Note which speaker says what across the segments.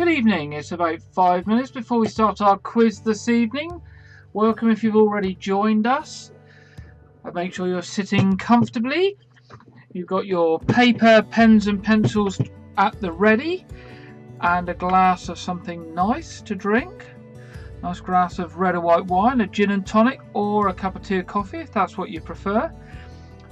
Speaker 1: Good evening. It's about 5 minutes before we start our quiz this evening. Welcome if you've already joined us. Make sure you're sitting comfortably. You've got your paper, pens and pencils at the ready, and a glass of something nice to drink. Nice glass of red or white wine, a gin and tonic, or a cup of tea or coffee if that's what you prefer.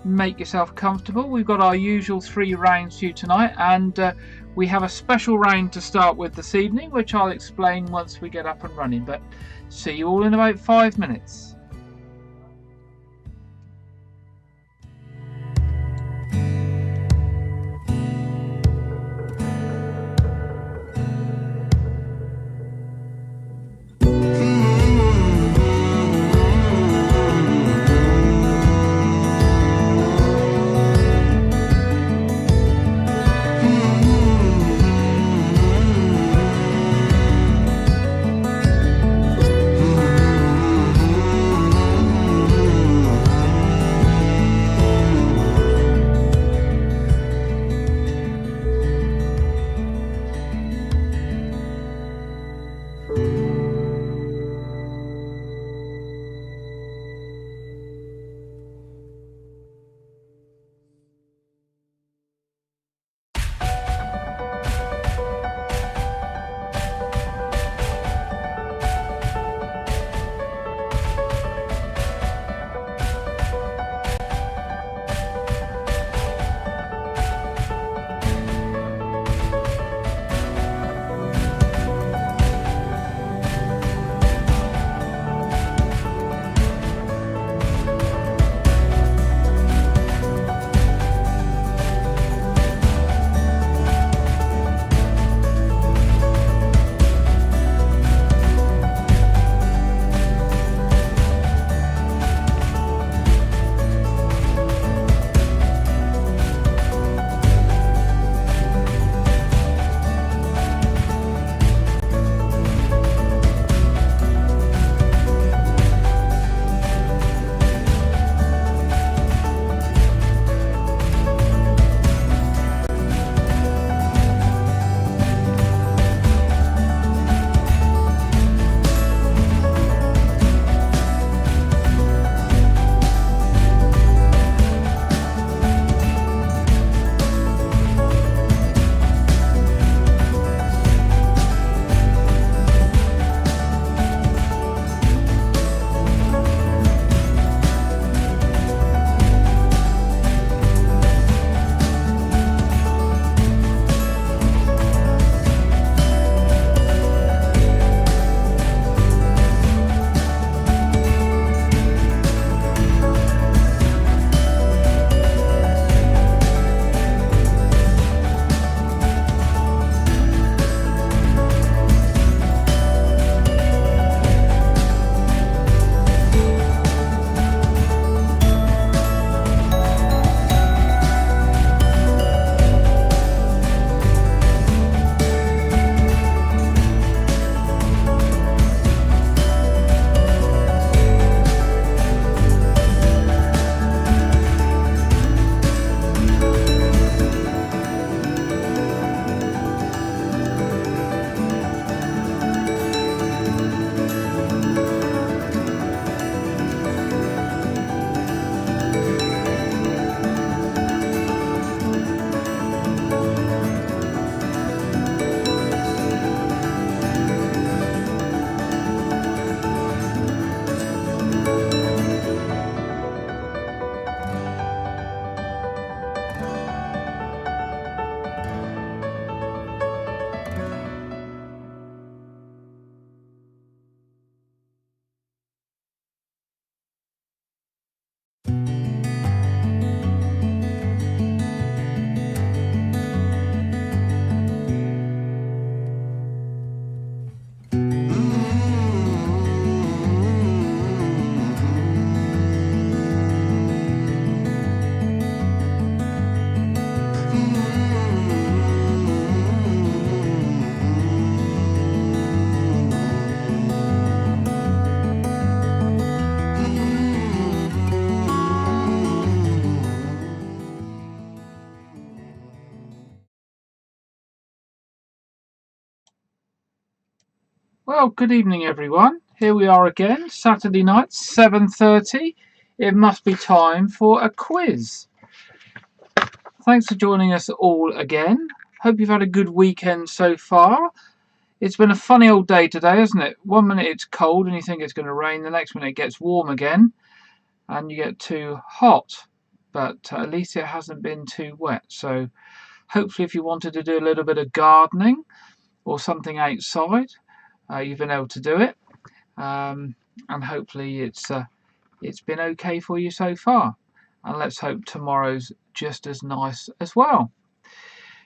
Speaker 1: Make yourself comfortable. We've got our usual 3 rounds for you tonight, and we have a special round to start with this evening, which I'll explain once we get up and running. But see you all in about 5 minutes. Well, good evening, everyone. Here we are again, Saturday night, 7:30. It must be time for a quiz. Thanks for joining us all again. Hope you've had a good weekend so far. It's been a funny old day today, hasn't it? One minute it's cold and you think it's going to rain, the next minute it gets warm again and you get too hot. But at least it hasn't been too wet. So hopefully if you wanted to do a little bit of gardening or something outside, you've been able to do it. And hopefully it's been okay for you so far, and let's hope tomorrow's just as nice as well.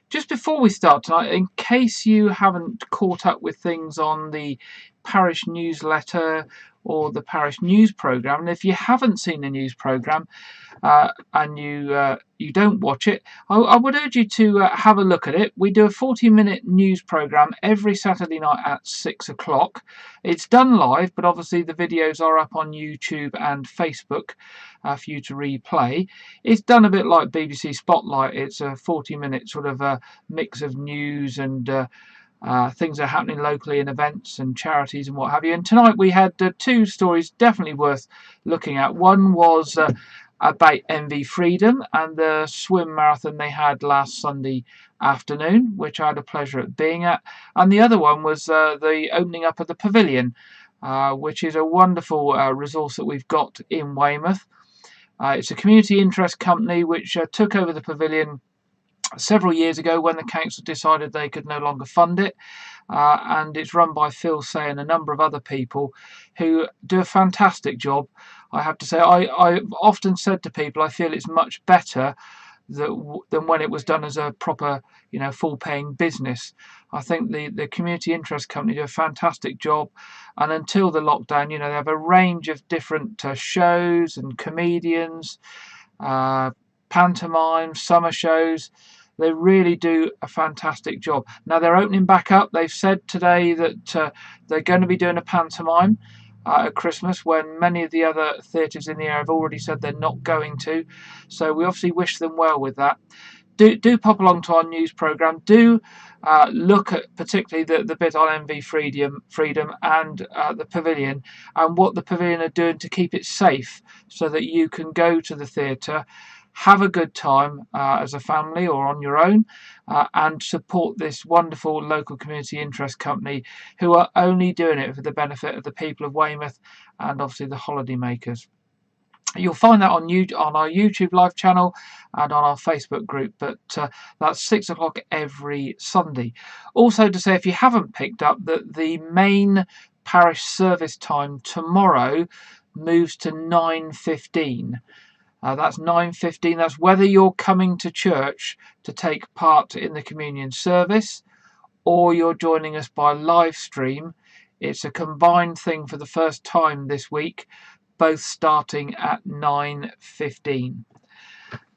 Speaker 1: Just before we start tonight, in case you haven't caught up with things on the parish newsletter or the parish news programme, and if you haven't seen the news programme and you don't watch it, I would urge you to have a look at it. We do a 40-minute news programme every Saturday night at 6 o'clock. It's done live, but obviously the videos are up on YouTube and Facebook for you to replay. It's done a bit like BBC Spotlight. It's a 40-minute sort of mix of news and things that are happening locally in events and charities and what have you. And tonight we had two stories definitely worth looking at. One was about MV Freedom and the swim marathon they had last Sunday afternoon, which I had a pleasure at being at. And the other one was the opening up of the pavilion, which is a wonderful resource that we've got in Weymouth. It's a community interest company which took over the pavilion several years ago when the council decided they could no longer fund it, and it's run by Phil Say and a number of other people who do a fantastic job. I have to say, I've often said to people I feel it's much better than when it was done as a proper, full-paying business. I think the community interest company do a fantastic job, and until the lockdown, they have a range of different shows and comedians, pantomimes, summer shows. They really do a fantastic job. Now they're opening back up. They've said today that they're going to be doing a pantomime at Christmas, when many of the other theatres in the area have already said they're not going to. So we obviously wish them well with that. Do pop along to our news programme. Do look at particularly the bit on MV Freedom and the pavilion, and what the pavilion are doing to keep it safe so that you can go to the theatre, have a good time as a family or on your own, and support this wonderful local community interest company who are only doing it for the benefit of the people of Weymouth and obviously the holiday makers. You'll find that on our YouTube live channel and on our Facebook group, but that's 6 o'clock every Sunday. Also to say, if you haven't picked up, that the main parish service time tomorrow moves to 9:15. That's 9:15. That's whether you're coming to church to take part in the communion service or you're joining us by live stream. It's a combined thing for the first time this week, both starting at 9:15.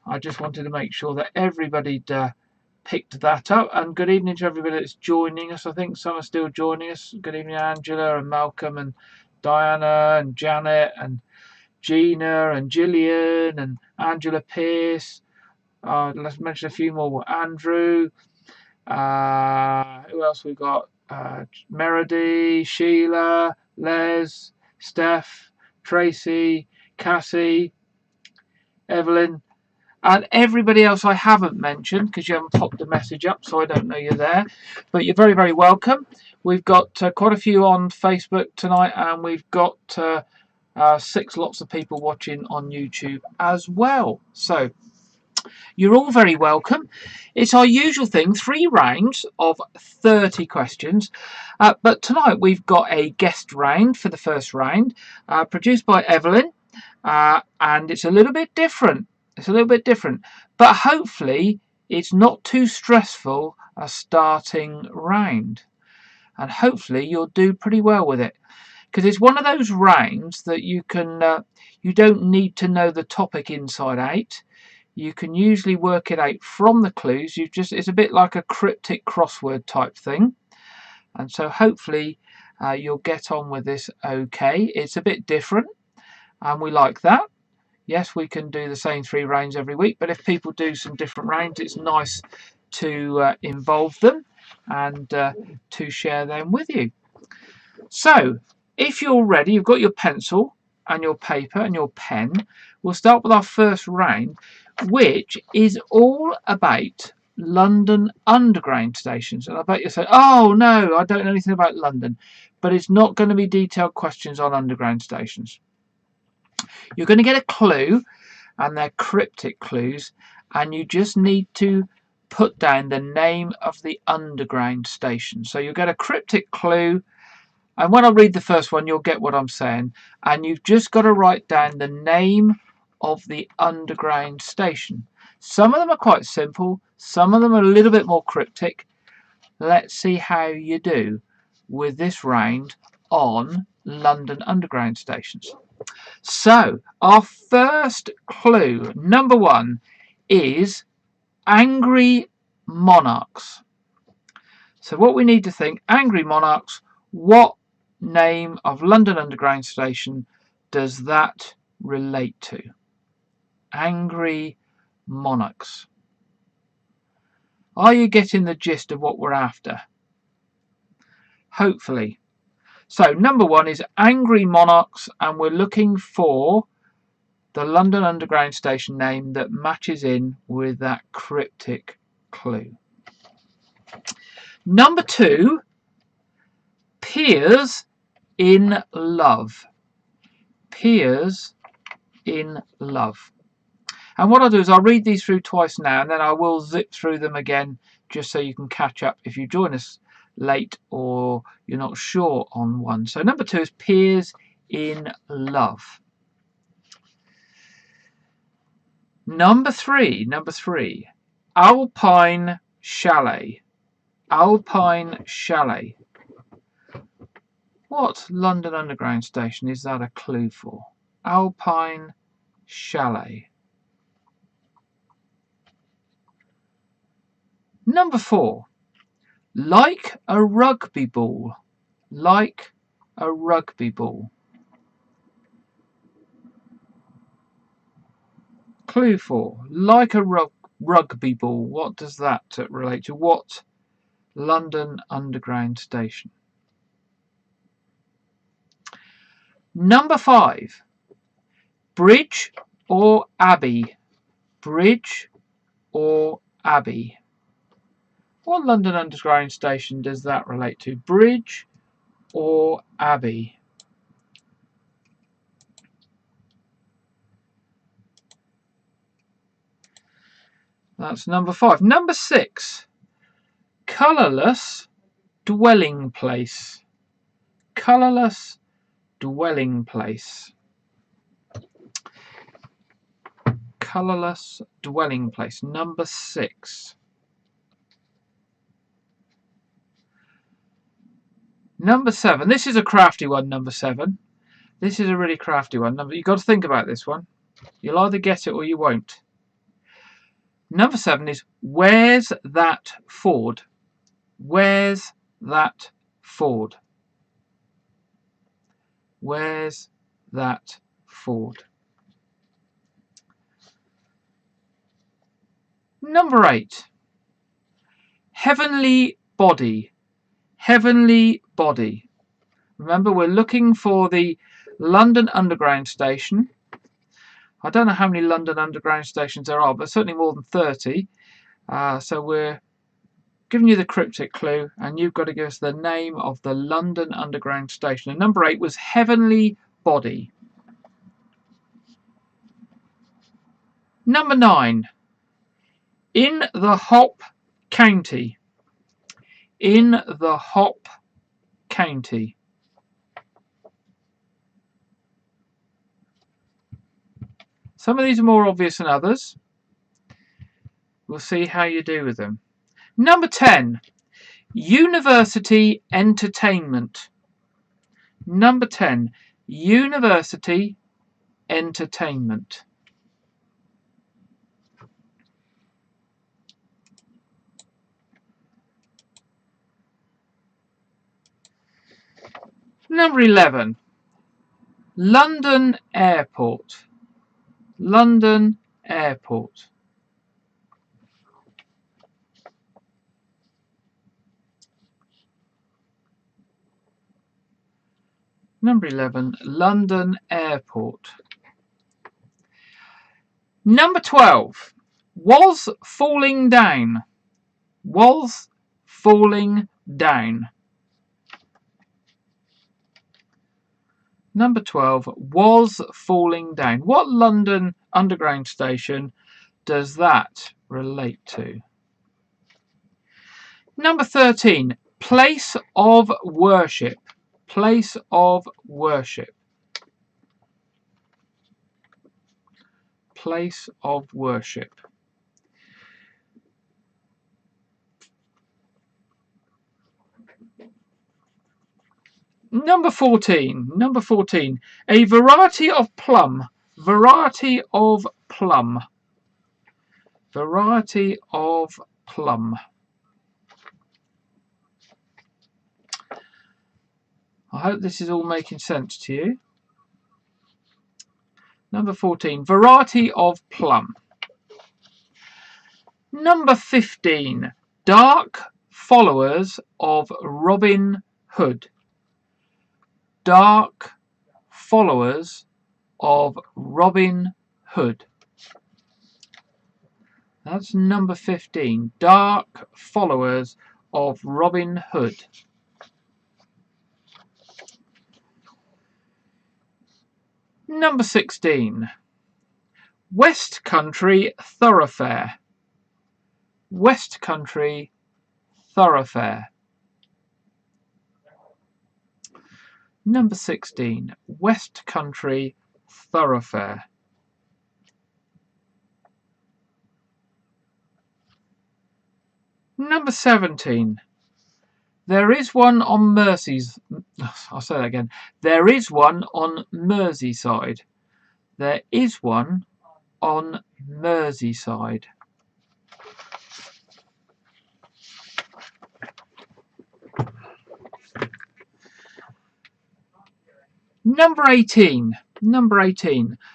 Speaker 1: I just wanted to make sure that everybody picked that up. And good evening to everybody that's joining us. I think some are still joining us. Good evening, Angela and Malcolm and Diana and Janet and Gina and Gillian and Angela Pierce. Let's mention a few more. Andrew. Who else we got? Meredy, Sheila, Les, Steph, Tracy, Cassie, Evelyn, and everybody else I haven't mentioned because you haven't popped a message up, so I don't know you're there. But you're very, very welcome. We've got quite a few on Facebook tonight, and we've got 6 lots of people watching on YouTube as well. So you're all very welcome. It's our usual thing, 3 rounds of 30 questions. But tonight we've got a guest round for the first round, produced by Evelyn. And it's a little bit different. But hopefully it's not too stressful a starting round. And hopefully you'll do pretty well with it. Because it's one of those rounds that you don't need to know the topic inside out. You can usually work it out from the clues. It's a bit like a cryptic crossword type thing. And so hopefully you'll get on with this okay. It's a bit different, and we like that. Yes, we can do the same 3 rounds every week, but if people do some different rounds, it's nice to involve them and to share them with you. So if you're ready, you've got your pencil and your paper and your pen. We'll start with our first round, which is all about London Underground stations. And I bet you'll say, oh no, I don't know anything about London. But it's not going to be detailed questions on underground stations. You're going to get a clue, and they're cryptic clues, and you just need to put down the name of the underground station. So you'll get a cryptic clue, and when I read the first one, you'll get what I'm saying. And you've just got to write down the name of the underground station. Some of them are quite simple. Some of them are a little bit more cryptic. Let's see how you do with this round on London Underground stations. So, our first clue, number 1, is angry monarchs. So what we need to think, angry monarchs, what name of London Underground station does that relate to? Angry monarchs. Are you getting the gist of what we're after? Hopefully. So number 1 is angry monarchs, and we're looking for the London Underground station name that matches in with that cryptic clue. Number 2, peers in love. Peers in love. And what I'll do is I'll read these through twice now, and then I will zip through them again just so you can catch up if you join us late or you're not sure on one. So number 2 is peers in love. Number three, Alpine Chalet. Alpine Chalet. What London Underground station is that a clue for? Alpine Chalet. Number 4, like a rugby ball. Like a rugby ball. Clue 4, like a rugby ball. What does that relate to? What London Underground station? Number 5, bridge or abbey. Bridge or abbey. What London Underground station does that relate to? Bridge or abbey? That's number 5. Number 6, colourless dwelling place. Colourless dwelling place. Colourless dwelling place. Number 6. Number 7. This is a crafty one, number 7. This is a really crafty one. You've got to think about this one. You'll either get it or you won't. Number 7 is, where's that Ford? Where's that Ford? Where's that Ford? Number 8, heavenly body. Heavenly body. Remember, we're looking for the London Underground station. I don't know how many London Underground stations there are, but certainly more than 30. So we're giving you the cryptic clue, and you've got to give us the name of the London Underground station. And number 8 was heavenly body. Number 9, in the Hop County. In the Hop County. Some of these are more obvious than others. We'll see how you do with them. Number 10, university entertainment. Number 10, university entertainment. Number 11, London Airport. London Airport. Number 11, London Airport. Number 12, was falling down. Was falling down. Number 12, was falling down. What London Underground station does that relate to? Number 13, place of worship. Place of worship. Place of worship. Number 14, a variety of plum. Variety of plum. Variety of plum. I hope this is all making sense to you. Number 14, variety of plum. Number 15, dark followers of Robin Hood. Dark followers of Robin Hood. That's number 15, dark followers of Robin Hood. Number 16, West Country Thoroughfare. West Country Thoroughfare. Number 16, West Country Thoroughfare. Number 17, there is one on Mersey's. I'll say that again. There is one on Merseyside. There is one on Merseyside. Number 18,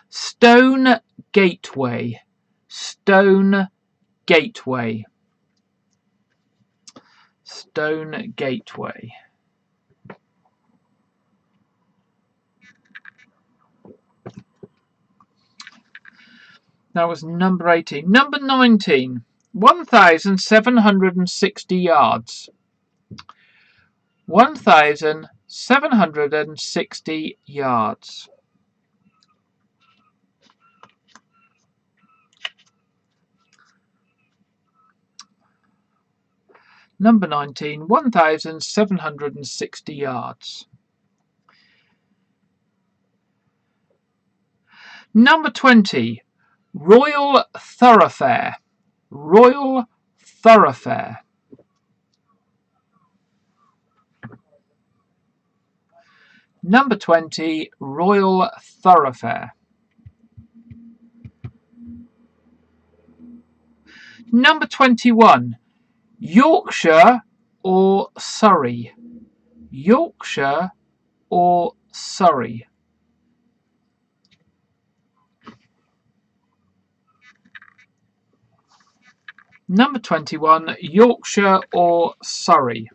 Speaker 1: Stone Gateway. Stone Gateway. Stone Gateway. That was number 18. Number 19, 1,760 yards. 1,760 yards. Number 19, 1,760 yards. Number 20, Royal Thoroughfare. Royal Thoroughfare. Number 20, Royal Thoroughfare. Number 21, Yorkshire or Surrey. Yorkshire or Surrey. Number 21, Yorkshire or Surrey.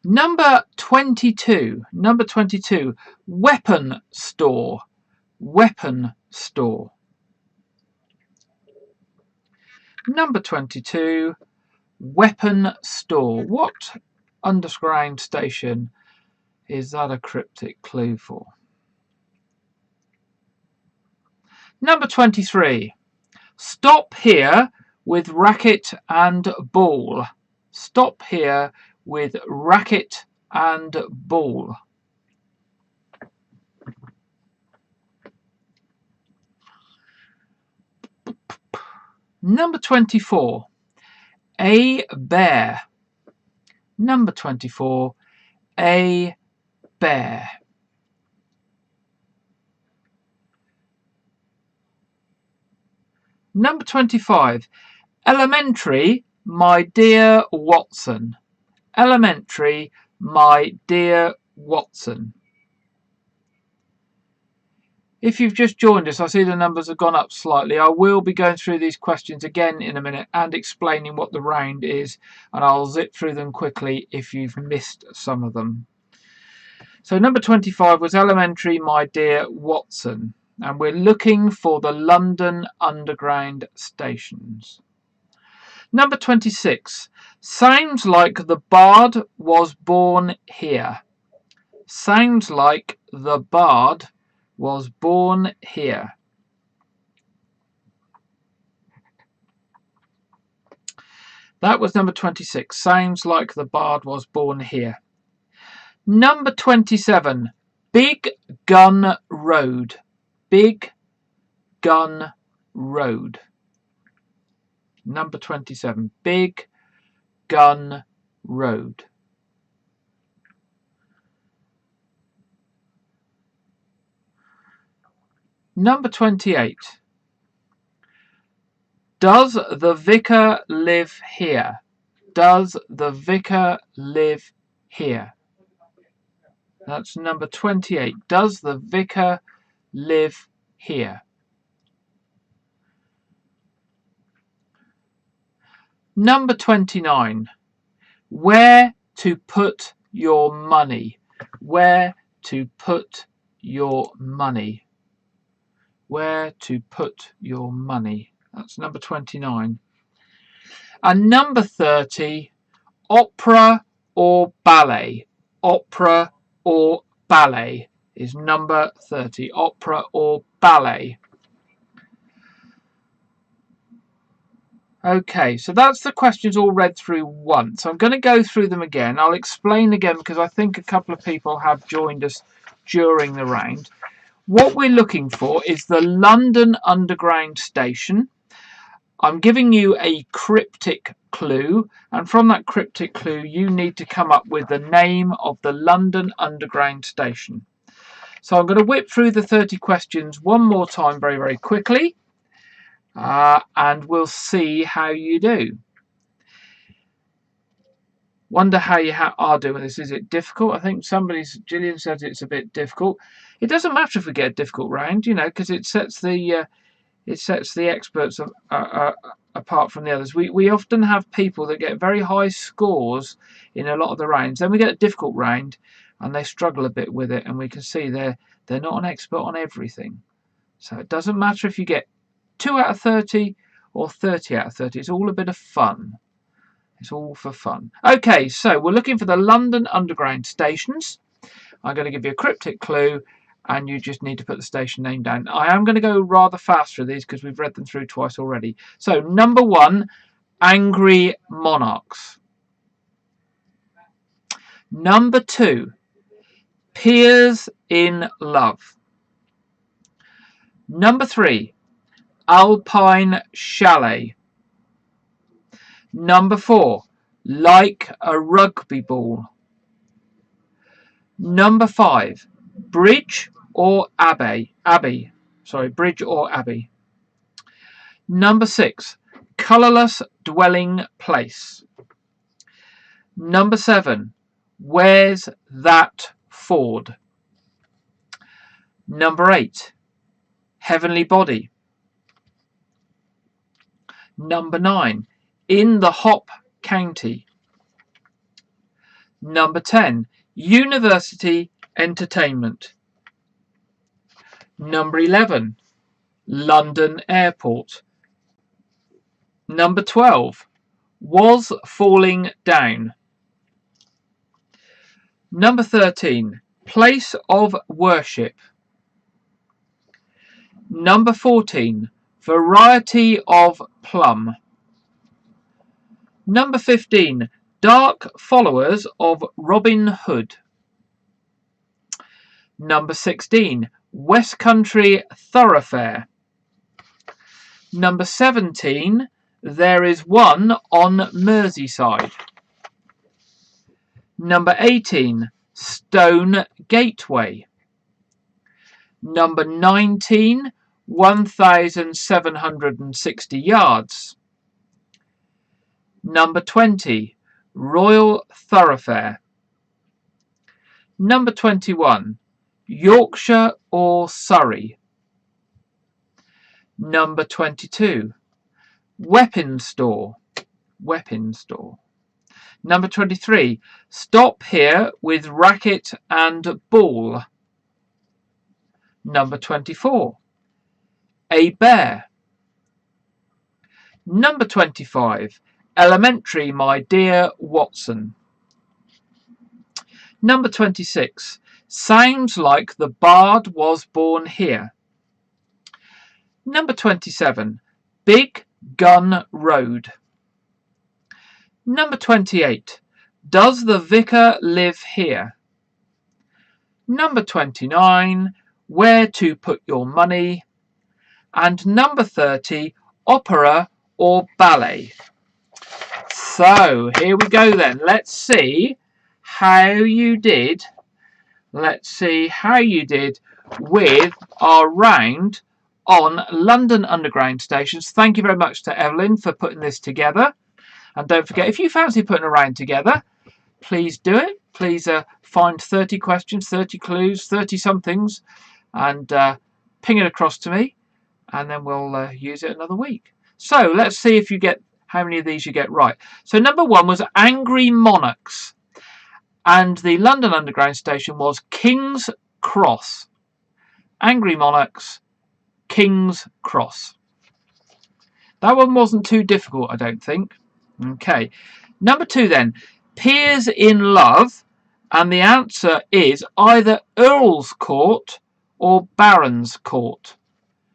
Speaker 1: Number 22, weapon store. Weapon store. Number 22, weapon store. What underground station is that a cryptic clue for? Number 23, stop here with racket and ball. Stop here with racket and ball. Number 24, a bear. Number 24, a bear. Number 25, elementary, my dear Watson. Elementary, my dear Watson. If you've just joined us, I see the numbers have gone up slightly. I will be going through these questions again in a minute and explaining what the round is, and I'll zip through them quickly if you've missed some of them. So number 25 was Elementary, My Dear Watson, and we're looking for the London Underground stations. Number 26, sounds like the bard was born here. Sounds like the bard was born here. That was number 26. Sounds like the bard was born here. Number 27. Big Gun Road. Big Gun Road. Number 27. Big Gun Road. Number 28. Does the vicar live here? Does the vicar live here? That's number 28. Does the vicar live here? Number 29. Where to put your money? Where to put your money? Where to put your money? That's number 29. And number 30, opera or ballet? Opera or ballet is number 30. Opera or ballet. Okay, so that's the questions all read through once. I'm going to go through them again. I'll explain again because I think a couple of people have joined us during the round. What we're looking for is the London Underground station. I'm giving you a cryptic clue, and from that cryptic clue you need to come up with the name of the London Underground station. So I'm going to whip through the 30 questions one more time very, very quickly, and we'll see how you do. Wonder how you are doing this. Is it difficult? I think Gillian says it's a bit difficult. It doesn't matter if we get a difficult round, you know, because it sets the experts apart from the others. We often have people that get very high scores in a lot of the rounds. Then we get a difficult round and they struggle a bit with it, and we can see they're not an expert on everything. So it doesn't matter if you get 2 out of 30 or 30 out of 30. It's all a bit of fun. It's all for fun. Okay, so we're looking for the London Underground stations. I'm going to give you a cryptic clue, and you just need to put the station name down. I am going to go rather fast through these because we've read them through twice already. So, number 1, Angry Monarchs. Number 2, Peers in Love. Number 3, Alpine Chalet. Number 4, Like a Rugby Ball. Number 5, Bridge or Abbey. Bridge or Abbey. Number 6, Colourless Dwelling Place. Number 7, Where's That Ford? Number 8, Heavenly Body. Number 9, In the Hop County. Number 10, University Entertainment. Number 11, London Airport. Number 12, Was Falling Down. Number 13, Place of Worship. Number 14, Variety of Plum. Number 15, Dark Followers of Robin Hood. Number 16, West Country Thoroughfare. Number 17, There Is One on Merseyside. Number 18, Stone Gateway. Number 19, 1,760 yards. Number 20, Royal Thoroughfare. Number 21, Yorkshire or Surrey. Number 22. Weapon store. Weapon store. Number 23. Stop here with racket and ball. Number 24. A bear. Number 25. Elementary, my dear Watson. Number 26. Sounds like the bard was born here. Number 27. Big Gun Road. Number 28. Does the vicar live here? Number 29. Where to put your money? And number 30. Opera or ballet. So here we go then. Let's see how you did. Let's see how you did with our round on London Underground stations. Thank you very much to Evelyn for putting this together. And don't forget, if you fancy putting a round together, please do it. Please find 30 questions, 30 clues, 30 somethings, and ping it across to me, and then we'll use it another week. So let's see if you get how many of these you get right. So number 1 was Angry Monarchs, and the London Underground station was King's Cross. Angry Monarchs, King's Cross. That one wasn't too difficult, I don't think. Okay. Number 2 then, Peers in Love, and the answer is either Earl's Court or Baron's Court.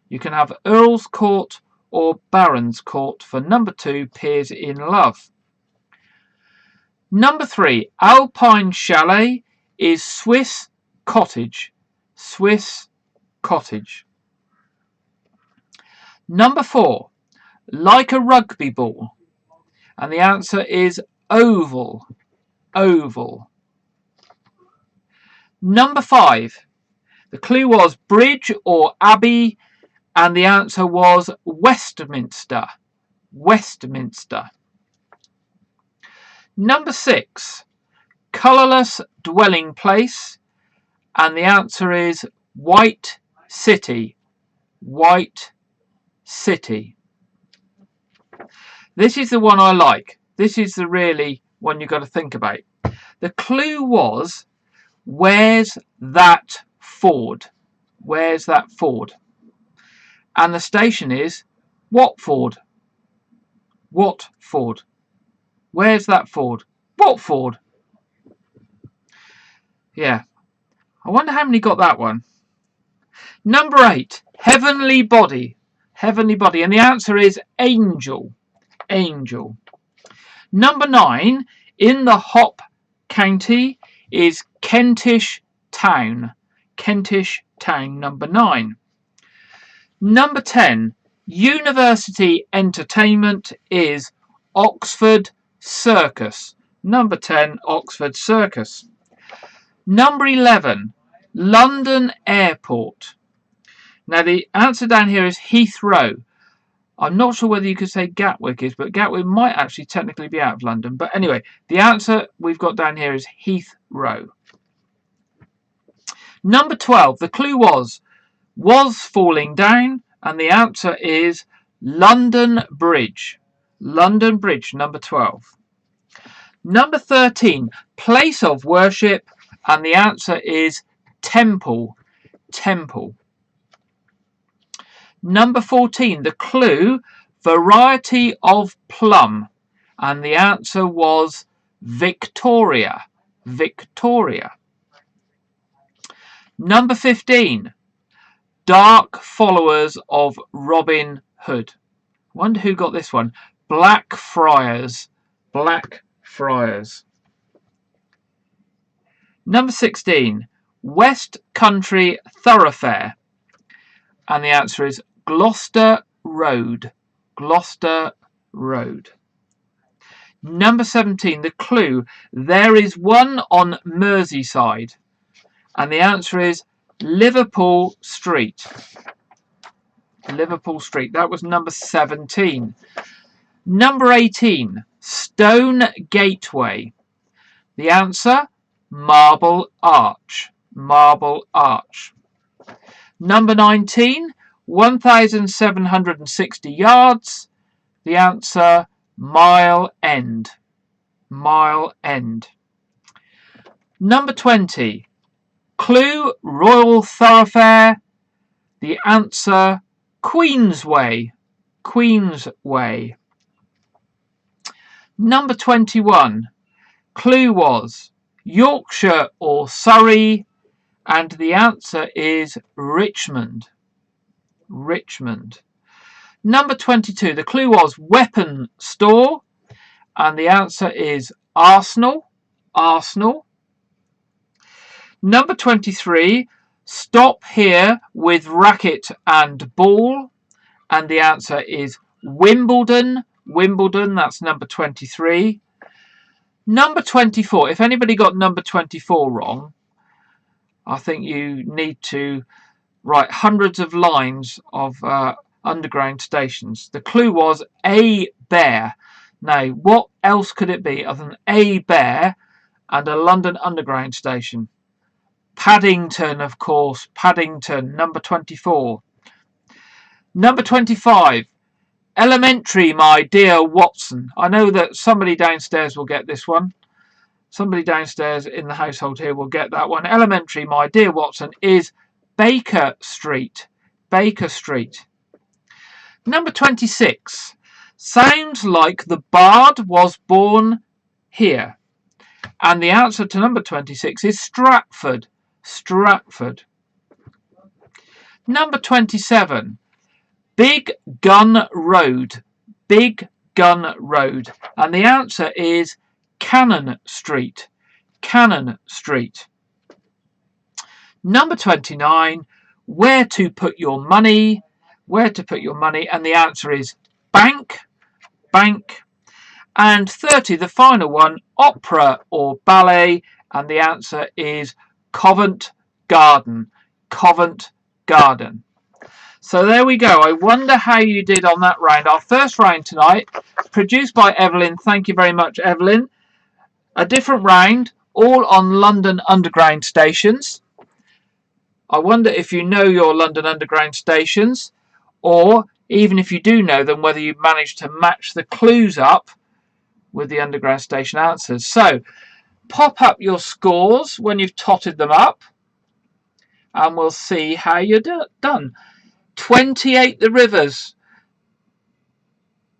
Speaker 1: You can have Earl's Court or Baron's Court for number 2, Peers in Love. Number 3, Alpine Chalet is Swiss Cottage. Swiss Cottage. Number 4, Like a Rugby Ball, and the answer is Oval. Oval. Number 5, the clue was Bridge or Abbey, and the answer was Westminster. Westminster. Number 6, Colourless Dwelling Place, and the answer is White City. White City. This is the one I like. This is the really one you've got to think about. The clue was, where's that Ford? Where's that Ford? And the station is Watford. Watford. Where's that Ford? Watford. Yeah. I wonder how many got that one. Number 8, Heavenly Body. Heavenly Body. And the answer is Angel. Angel. Number 9, in the Hop County is Kentish Town. Kentish Town, number 9. Number 10, University Entertainment is Oxford Circus. Number 10, Oxford Circus. Number 11, London Airport. Now the answer down here is Heathrow. I'm not sure whether you could say Gatwick is, but Gatwick might actually technically be out of London. But anyway, the answer we've got down here is Heathrow. Number 12, the clue was falling down, and the answer is London Bridge. London Bridge, number 12. Number 13, place of worship, and the answer is temple. Temple. Number 14, the clue, variety of plum, and the answer was Victoria. Victoria. Number 15, dark followers of Robin Hood. Wonder who got this one. Blackfriars. Blackfriars. Number 16, West Country Thoroughfare, and the answer is Gloucester Road. Gloucester Road. Number 17, the clue, there is one on Merseyside, and the answer is Liverpool Street. Liverpool Street. That was number 17. Number 18, Stone Gateway. The answer, Marble Arch. Marble Arch. Number 19, 1,760 yards. The answer, Mile End. Mile End. Number 20. Clue, Royal Thoroughfare. The answer, Queensway. Queensway. Number 21. Clue was Yorkshire or Surrey, and the answer is Richmond. Richmond. Number 22. The clue was weapon store, and the answer is Arsenal. Arsenal. Number 23. Stop here with racket and ball, and the answer is Wimbledon. Wimbledon, that's number 23. Number 24. If anybody got number 24 wrong, I think you need to write hundreds of lines of underground stations. The clue was a bear. Now, what else could it be other than a bear and a London Underground station? Paddington, of course. Paddington, number 24. Number 25. Elementary, my dear Watson. I know that somebody downstairs will get this one. Somebody downstairs in the household here will get that one. Elementary, my dear Watson, is Baker Street. Baker Street. Number 26. Sounds like the bard was born here. And the answer to number 26 is Stratford. Stratford. Number 27. Big Gun Road. Big Gun Road. And the answer is Cannon Street. Cannon Street. Number 29. Where to put your money? Where to put your money? And the answer is bank. Bank. And 30, the final one, opera or ballet, and the answer is Covent Garden. Covent Garden. So there we go. I wonder how you did on that round. Our first round tonight, produced by Evelyn. Thank you very much, Evelyn. A different round, all on London Underground stations. I wonder if you know your London Underground stations, or even if you do know them, whether you managed to match the clues up with the Underground station answers. So, pop up your scores when you've totted them up, and we'll see how you're done. 28 the Rivers.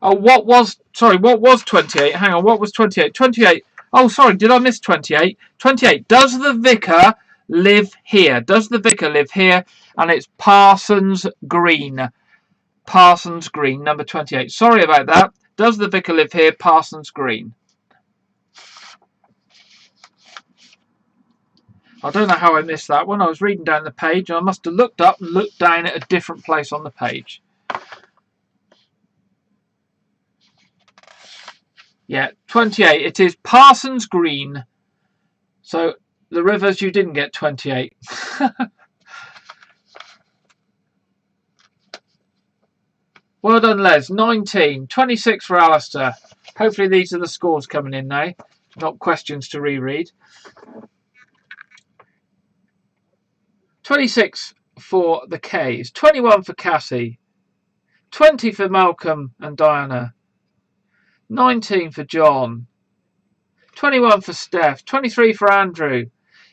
Speaker 1: Oh, what was 28? Hang on, what was 28? 28. Oh, sorry, did I miss 28? 28. Does the vicar live here? Does the vicar live here? And it's Parsons Green. Parsons Green, number 28. Sorry about that. Does the vicar live here? Parsons Green. I don't know how I missed that one. I was reading down the page and I must have looked up and looked down at a different place on the page. Yeah, 28. It is Parsons Green. So, the Rivers, you didn't get 28. Well done, Les. 19. 26 for Alistair. Hopefully these are the scores coming in now, not questions to reread. 26 for the K's. 21 for Cassie. 20 for Malcolm and Diana. 19 for John. 21 for Steph. 23 for Andrew.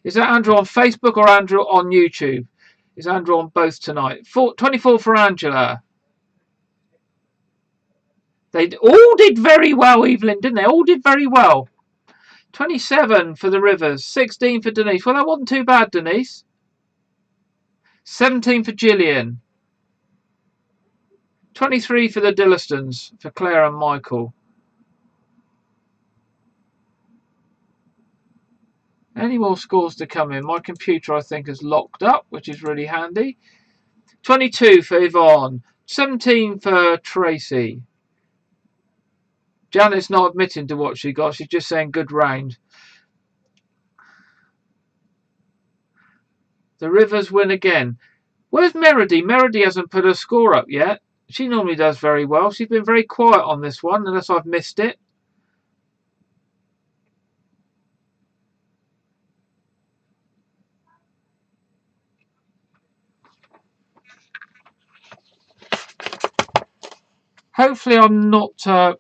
Speaker 1: Is that Andrew on Facebook or Andrew on YouTube? Is Andrew on both tonight? 24 for Angela. They all did very well, Evelyn, didn't they? All did very well. 27 for the Rivers. 16 for Denise. Well, that wasn't too bad, Denise. 17 for Gillian. 23 for the Dillistons, for Claire and Michael. Any more scores to come in? My computer, I think, is locked up, which is really handy. 22 for Yvonne. 17 for Tracy. Janet's not admitting to what she got. She's just saying good round. The Rivers win again. Where's Meredy? Meredy hasn't put her score up yet. She normally does very well. She's been very quiet on this one, unless I've missed it. Hopefully I'm not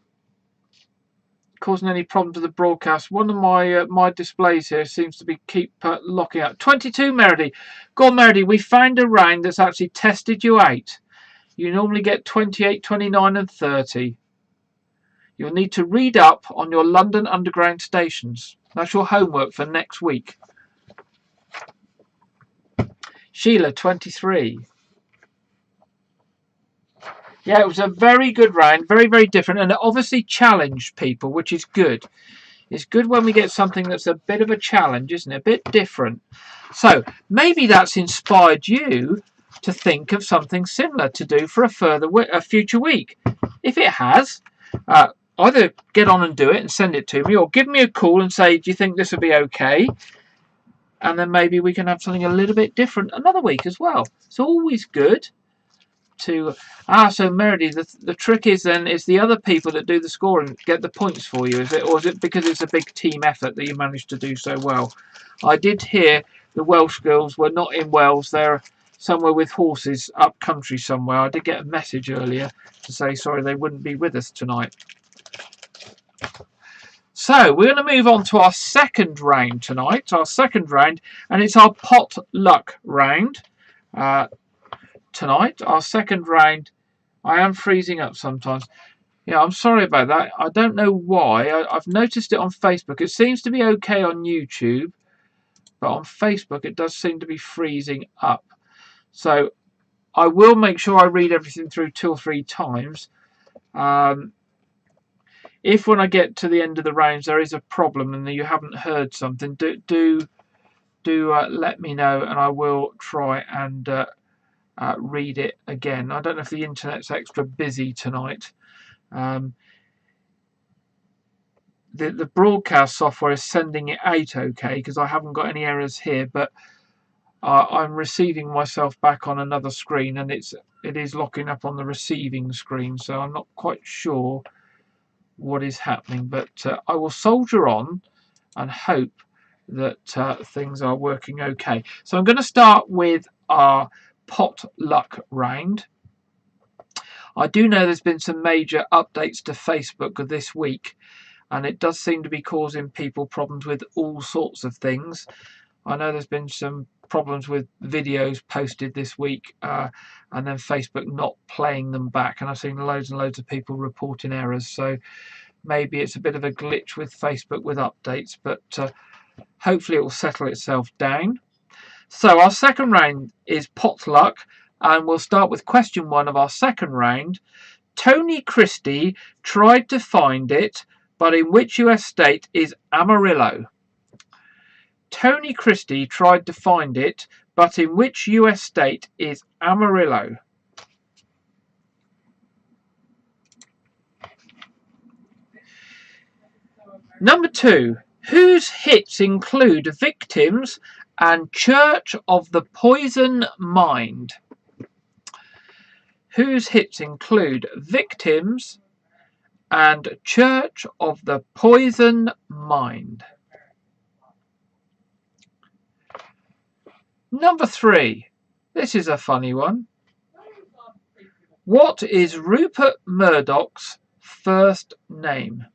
Speaker 1: causing any problem to the broadcast. One of my displays here seems to be keep locking out. 22, Meredy. Go on, Meredy. We found a round that's actually tested you out. You normally get 28, 29 and 30. You'll need to read up on your London Underground stations. That's your homework for next week. Sheila, 23. Yeah, it was a very good round. Very, very different. And it obviously challenged people, which is good. It's good when we get something that's a bit of a challenge, isn't it? A bit different. So maybe that's inspired you to think of something similar to do for a future week. If it has, either get on and do it and send it to me, or give me a call and say, do you think this would be okay? And then maybe we can have something a little bit different another week as well. It's always good to... so Meredy, the trick is then, is the other people that do the scoring get the points for you, is it? Or is it because it's a big team effort that you managed to do so well? I did hear the Welsh girls were not in Wales. They're somewhere with horses up country somewhere. I did get a message earlier to say sorry they wouldn't be with us tonight. So we're going to move on to our second round tonight, and it's our pot luck round tonight. Our second round. I am freezing up sometimes. Yeah, I'm sorry about that. I don't know why. I've noticed it on Facebook. It seems to be okay on YouTube, but on Facebook it does seem to be freezing up. So I will make sure I read everything through 2 or 3 times. If when I get to the end of the rounds there is a problem and you haven't heard something, do let me know, and I will try and read it again. I don't know if the internet's extra busy tonight. The broadcast software is sending it out okay because I haven't got any errors here, but I'm receiving myself back on another screen, and it is locking up on the receiving screen, so I'm not quite sure what is happening, but I will soldier on and hope that things are working okay. So I'm going to start with our pot luck round. I do know there's been some major updates to Facebook this week, and it does seem to be causing people problems with all sorts of things. I know there's been some problems with videos posted this week, and then Facebook not playing them back, and I've seen loads and loads of people reporting errors. So maybe it's a bit of a glitch with Facebook with updates, but hopefully it will settle itself down. So our second round is pot luck, and we'll start with question 1 of our second round. Tony Christie tried to find it, but in which US state is Amarillo? Tony Christie tried to find it, but in which US state is Amarillo? Number 2. Whose hits include Victims and Church of the Poison Mind? Whose hits include Victims and Church of the Poison Mind? Number 3. This is a funny one. What is Rupert Murdoch's first name?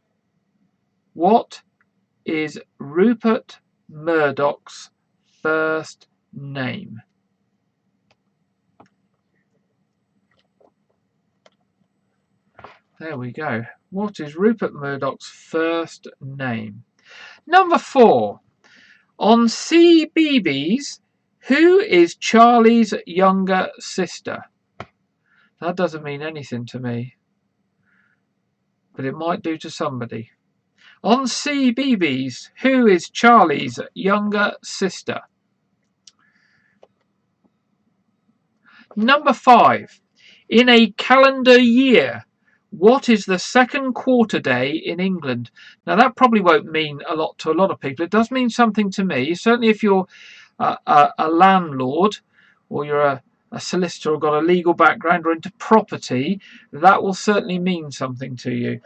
Speaker 1: What is Rupert Murdoch's first name? There we go. What is Rupert Murdoch's first name? Number 4. On CBeebies, who is Charlie's younger sister? That doesn't mean anything to me, but it might do to somebody. On CBeebies, who is Charlie's younger sister? Number 5. In a calendar year, what is the second quarter day in England? Now that probably won't mean a lot to a lot of people. It does mean something to me. Certainly if you're a landlord, or you're a solicitor or got a legal background or into property, that will certainly mean something to you.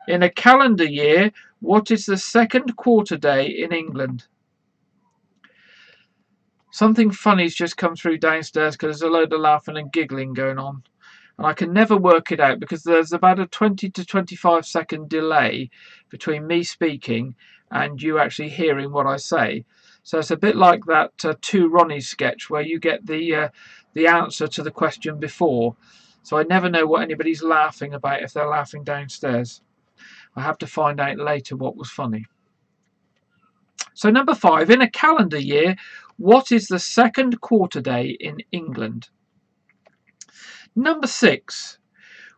Speaker 1: In a calendar year, what is the second quarter day in England? Something funny's just come through downstairs because there's a load of laughing and giggling going on. And I can never work it out because there's about a 20 to 25 second delay between me speaking and you actually hearing what I say. So it's a bit like that Two Ronnies sketch where you get the answer to the question before. So I never know what anybody's laughing about if they're laughing downstairs. I have to find out later what was funny. So number 5, in a calendar year, what is the second quarter day in England? Number 6,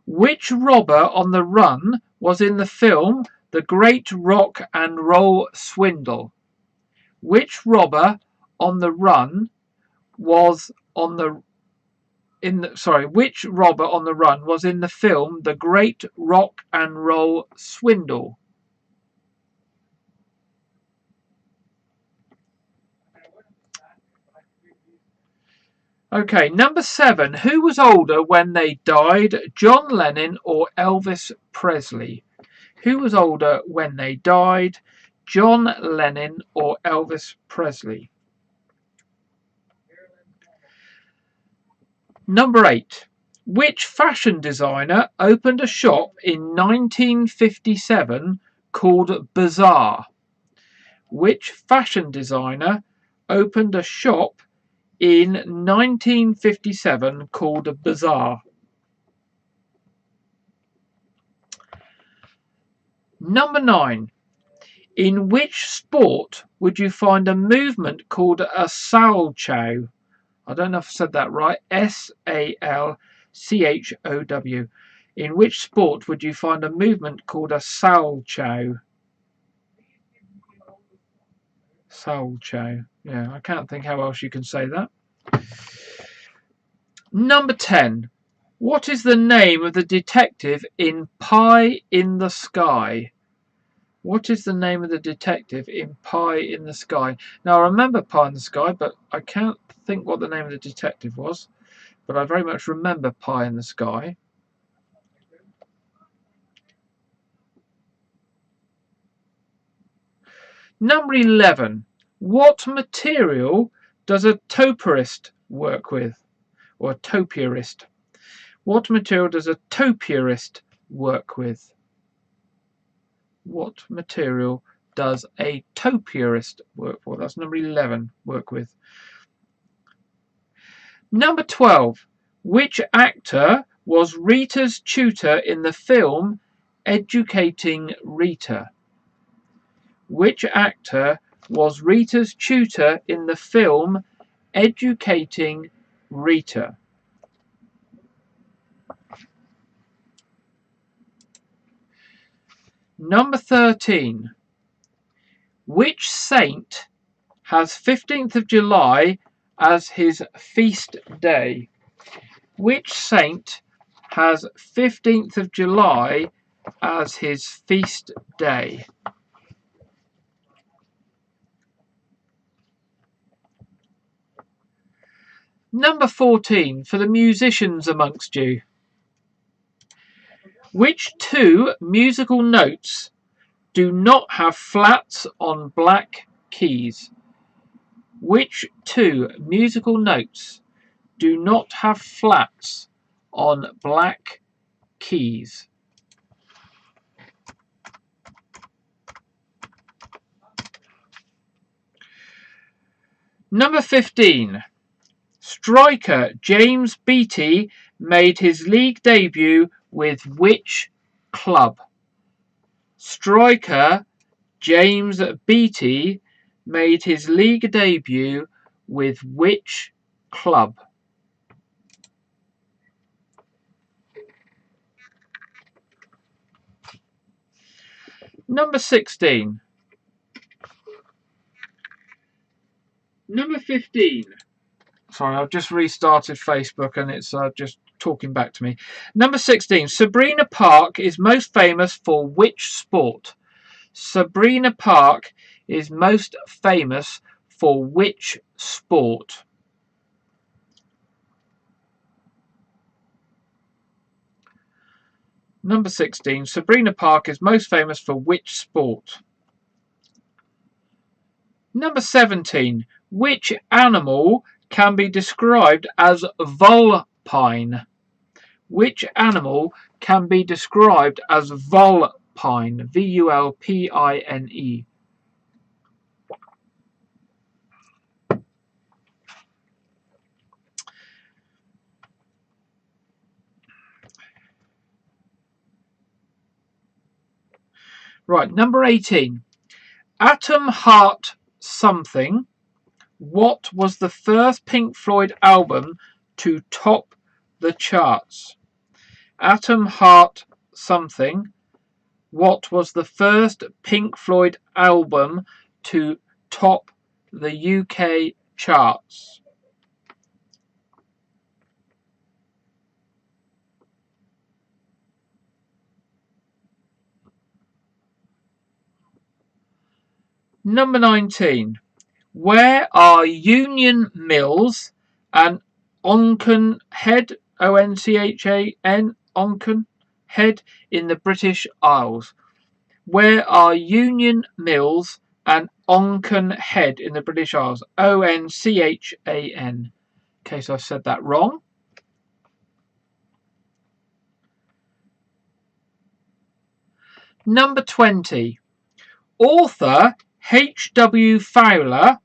Speaker 1: which robber on the run was in the film The Great Rock and Roll Swindle? Which robber on the run was which robber on the run was in the film The Great Rock and Roll Swindle? Okay, number 7. Who was older when they died, John Lennon or Elvis Presley? Who was older when they died, John Lennon or Elvis Presley? Number 8. Which fashion designer opened a shop in 1957 called Bazaar? Which fashion designer opened a shop in 1957 called Bazaar? Number 9. In which sport would you find a movement called a salchow? I don't know if I said that right. Salchow. In which sport would you find a movement called a salchow? Salchow. Yeah, I can't think how else you can say that. Number 10. What is the name of the detective in Pie in the Sky? What is the name of the detective in Pie in the Sky? Now, I remember Pie in the Sky, but I can't think what the name of the detective was. But I very much remember Pie in the Sky. Number 11. What material does a topiarist work with? Or a topiarist? What material does a topiarist work with? What material does a topiarist work for? That's number 11. Work with. Number 12. Which actor was Rita's tutor in the film Educating Rita? Which actor was Rita's tutor in the film Educating Rita? Number 13. Which saint has 15th of July as his feast day? Which saint has 15th of July as his feast day? Number 14, for the musicians amongst you. Which two musical notes do not have flats on black keys? Which two musical notes do not have flats on black keys? Number 15. Striker James Beattie made his league debut with which club? Striker James Beattie made his league debut with which club? Number 16. Number 15. Sorry, I've just restarted Facebook and it's just talking back to me. Number 16. Sabrina Park is most famous for which sport? Sabrina Park is most famous for which sport? Number 16. Sabrina Park is most famous for which sport? Number 17. Which animal can be described as vulpine? Which animal can be described as vulpine? Vulpine. Right, number 18. Atom Heart Something. What was the first Pink Floyd album to top the charts? Atom Heart Something. What was the first Pink Floyd album to top the UK charts? Number 19. Where are Union Mills and Onchan Head, Onchan, Onchan Head in the British Isles? Where are Union Mills and Onchan Head in the British Isles? Onchan. In case I said that wrong. Number 20. Author H.W. Fowler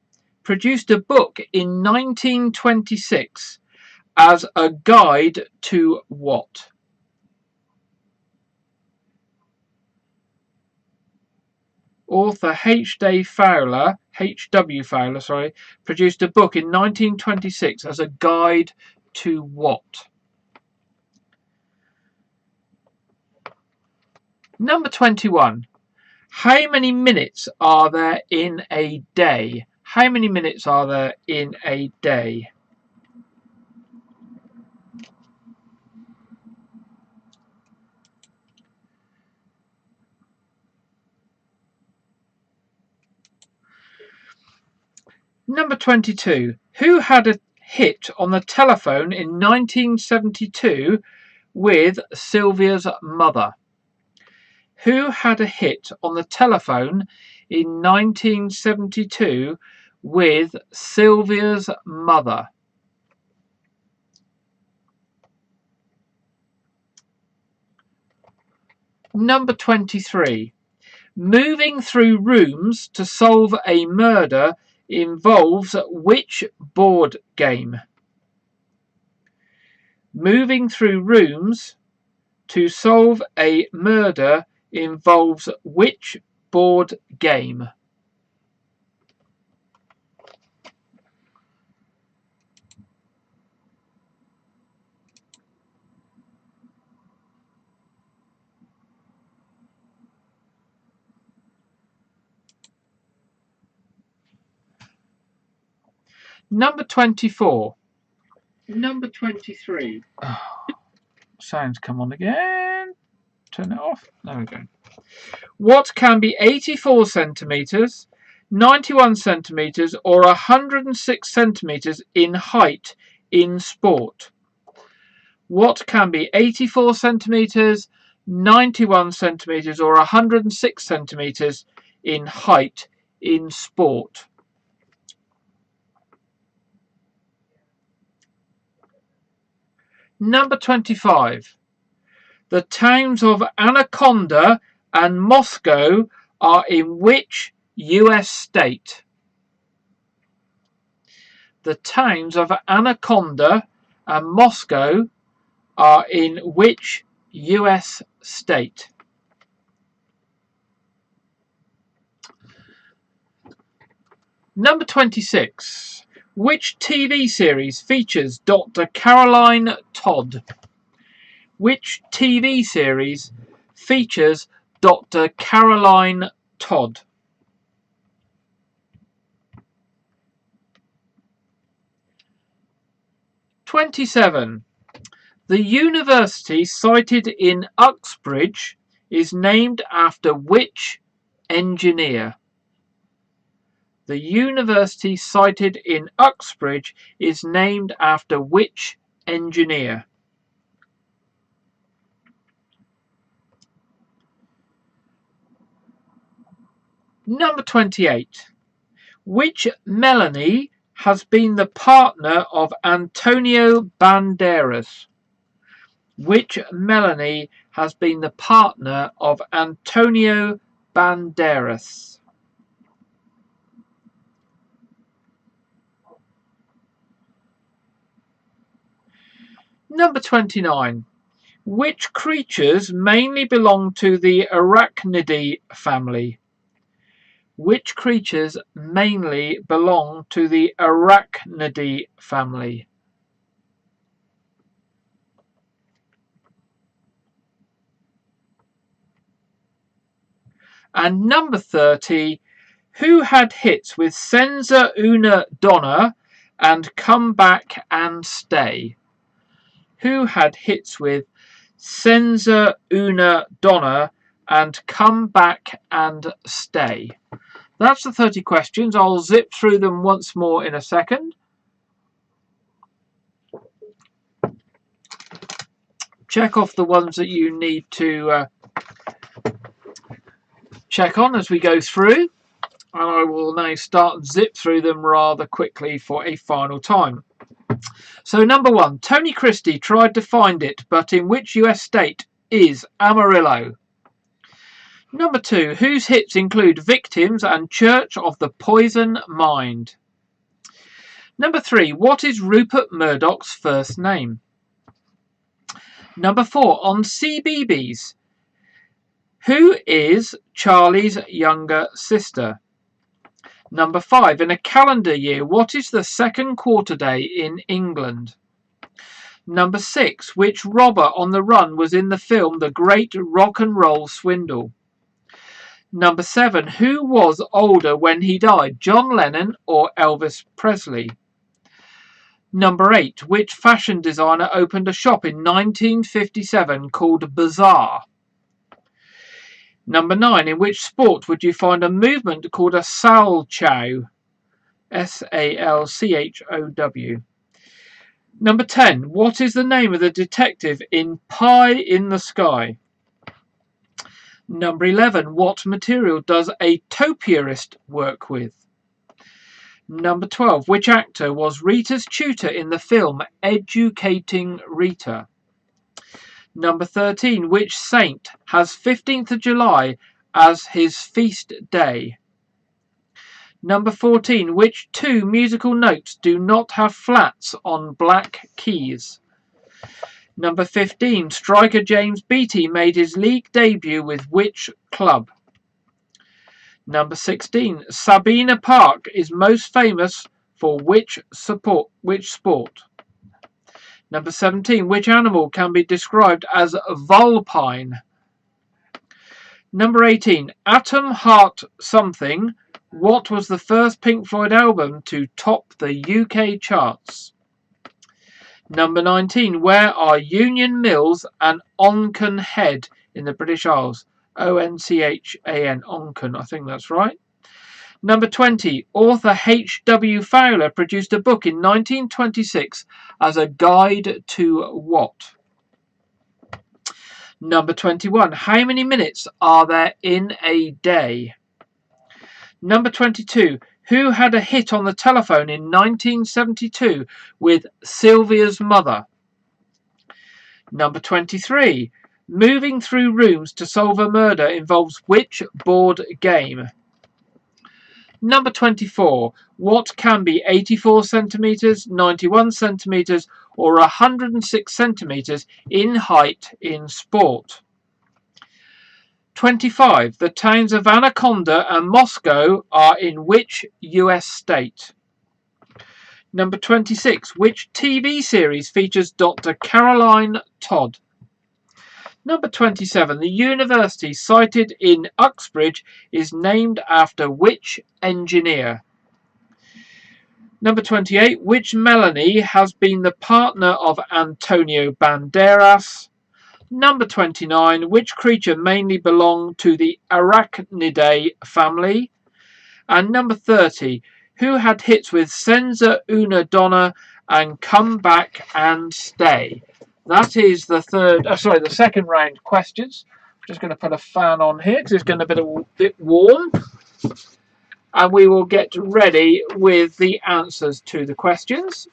Speaker 1: produced a book in 1926 as a guide to what? Author H.W. Fowler, produced a book in 1926 as a guide to what? Number 21. How many minutes are there in a day? How many minutes are there in a day? Number 22. Who had a hit on the telephone in 1972 with Sylvia's mother? Who had a hit on the telephone in 1972 with Sylvia's mother? Number 23. Moving through rooms to solve a murder involves which board game? Moving through rooms to solve a murder involves which board game? Number 24. Number 23. Oh, sound's come on again. Turn it off. There we go. What can be 84 centimetres, 91 centimetres or 106 centimetres in height in sport? What can be 84 centimetres, 91 centimetres or 106 centimetres in height in sport? Number 25. The towns of Anaconda and Moscow are in which US state? The towns of Anaconda and Moscow are in which US state? Number 26. Which TV series features Dr. Caroline Todd? Which TV series features Dr. Caroline Todd? '27. The university sited in Uxbridge is named after which engineer? The university sited in Uxbridge is named after which engineer? Number 28. Which Melanie has been the partner of Antonio Banderas? Which Melanie has been the partner of Antonio Banderas? Number 29. Which creatures mainly belong to the Arachnidae family? Which creatures mainly belong to the Arachnidae family? And number 30, who had hits with Senza una donna and Come Back and Stay? Who had hits with Senza una donna and Come Back and Stay? That's the 30 questions. I'll zip through them once more in a second. Check off the ones that you need to check on as we go through, and I will now start and zip through them rather quickly for a final time. So number 1, Tony Christie tried to find it, but in which US state is Amarillo? Number 2, whose hits include Victims and Church of the Poison Mind? Number 3, what is Rupert Murdoch's first name? Number 4, on CBeebies, who is Charlie's younger sister? Number 5, in a calendar year, what is the second quarter day in England? Number 6, which robber on the run was in the film The Great Rock and Roll Swindle? Number 7, who was older when he died, John Lennon or Elvis Presley? Number 8, which fashion designer opened a shop in 1957 called Bazaar? Number 9, in which sport would you find a movement called a salchow? Salchow. Number 10, what is the name of the detective in Pie in the Sky? Number 11, what material does a topiarist work with? Number 12, which actor was Rita's tutor in the film Educating Rita? Number 13, which saint has 15th of July as his feast day? Number 14, which two musical notes do not have flats on black keys? Number 15, striker James Beattie made his league debut with which club? Number 16, Sabina Park is most famous for which sport? Number 17, which animal can be described as vulpine? Number 18, Atom Heart Something. What was the first Pink Floyd album to top the UK charts? Number 19, where are Union Mills and Onchan Head in the British Isles? Onchan, Onchan, I think that's right. Number 20, author H.W. Fowler produced a book in 1926 as a guide to what? Number 21, how many minutes are there in a day? Number 22, who had a hit on the telephone in 1972 with Sylvia's mother? Number 23, moving through rooms to solve a murder involves which board game? Number 24, what can be 84 centimetres, 91 centimetres or 106 centimetres in height in sport? 25, the towns of Anaconda and Moscow are in which US state? Number 26, which TV series features Dr. Caroline Todd? Number 27, the university sited in Uxbridge is named after which engineer? Number 28, which Melanie has been the partner of Antonio Banderas? Number 29, which creature mainly belonged to the Arachnidae family? And number 30, who had hits with Senza una donna and Come Back and Stay? That is the second round questions. I'm just going to put a fan on here because it's getting a bit warm. And we will get ready with the answers to the questions.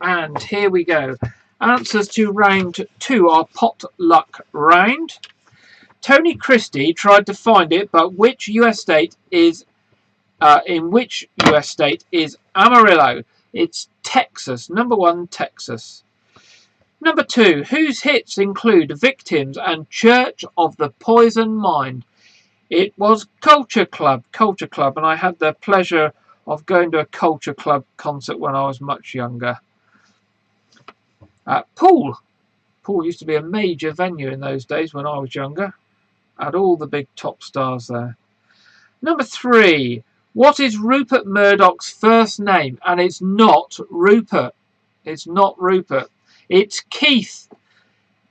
Speaker 1: And here we go. Answers to round 2 are potluck round. Tony Christie tried to find it, but which US state is in which US state is Amarillo? It's Texas. Number 1, Texas. Number 2, whose hits include Victims and Church of the Poison Mind? It was Culture Club, and I had the pleasure of going to a Culture Club concert when I was much younger. Pool used to be a major venue in those days when I was younger. Had all the big top stars there. Number 3, what is Rupert Murdoch's first name? And it's not Rupert. It's not Rupert. It's Keith.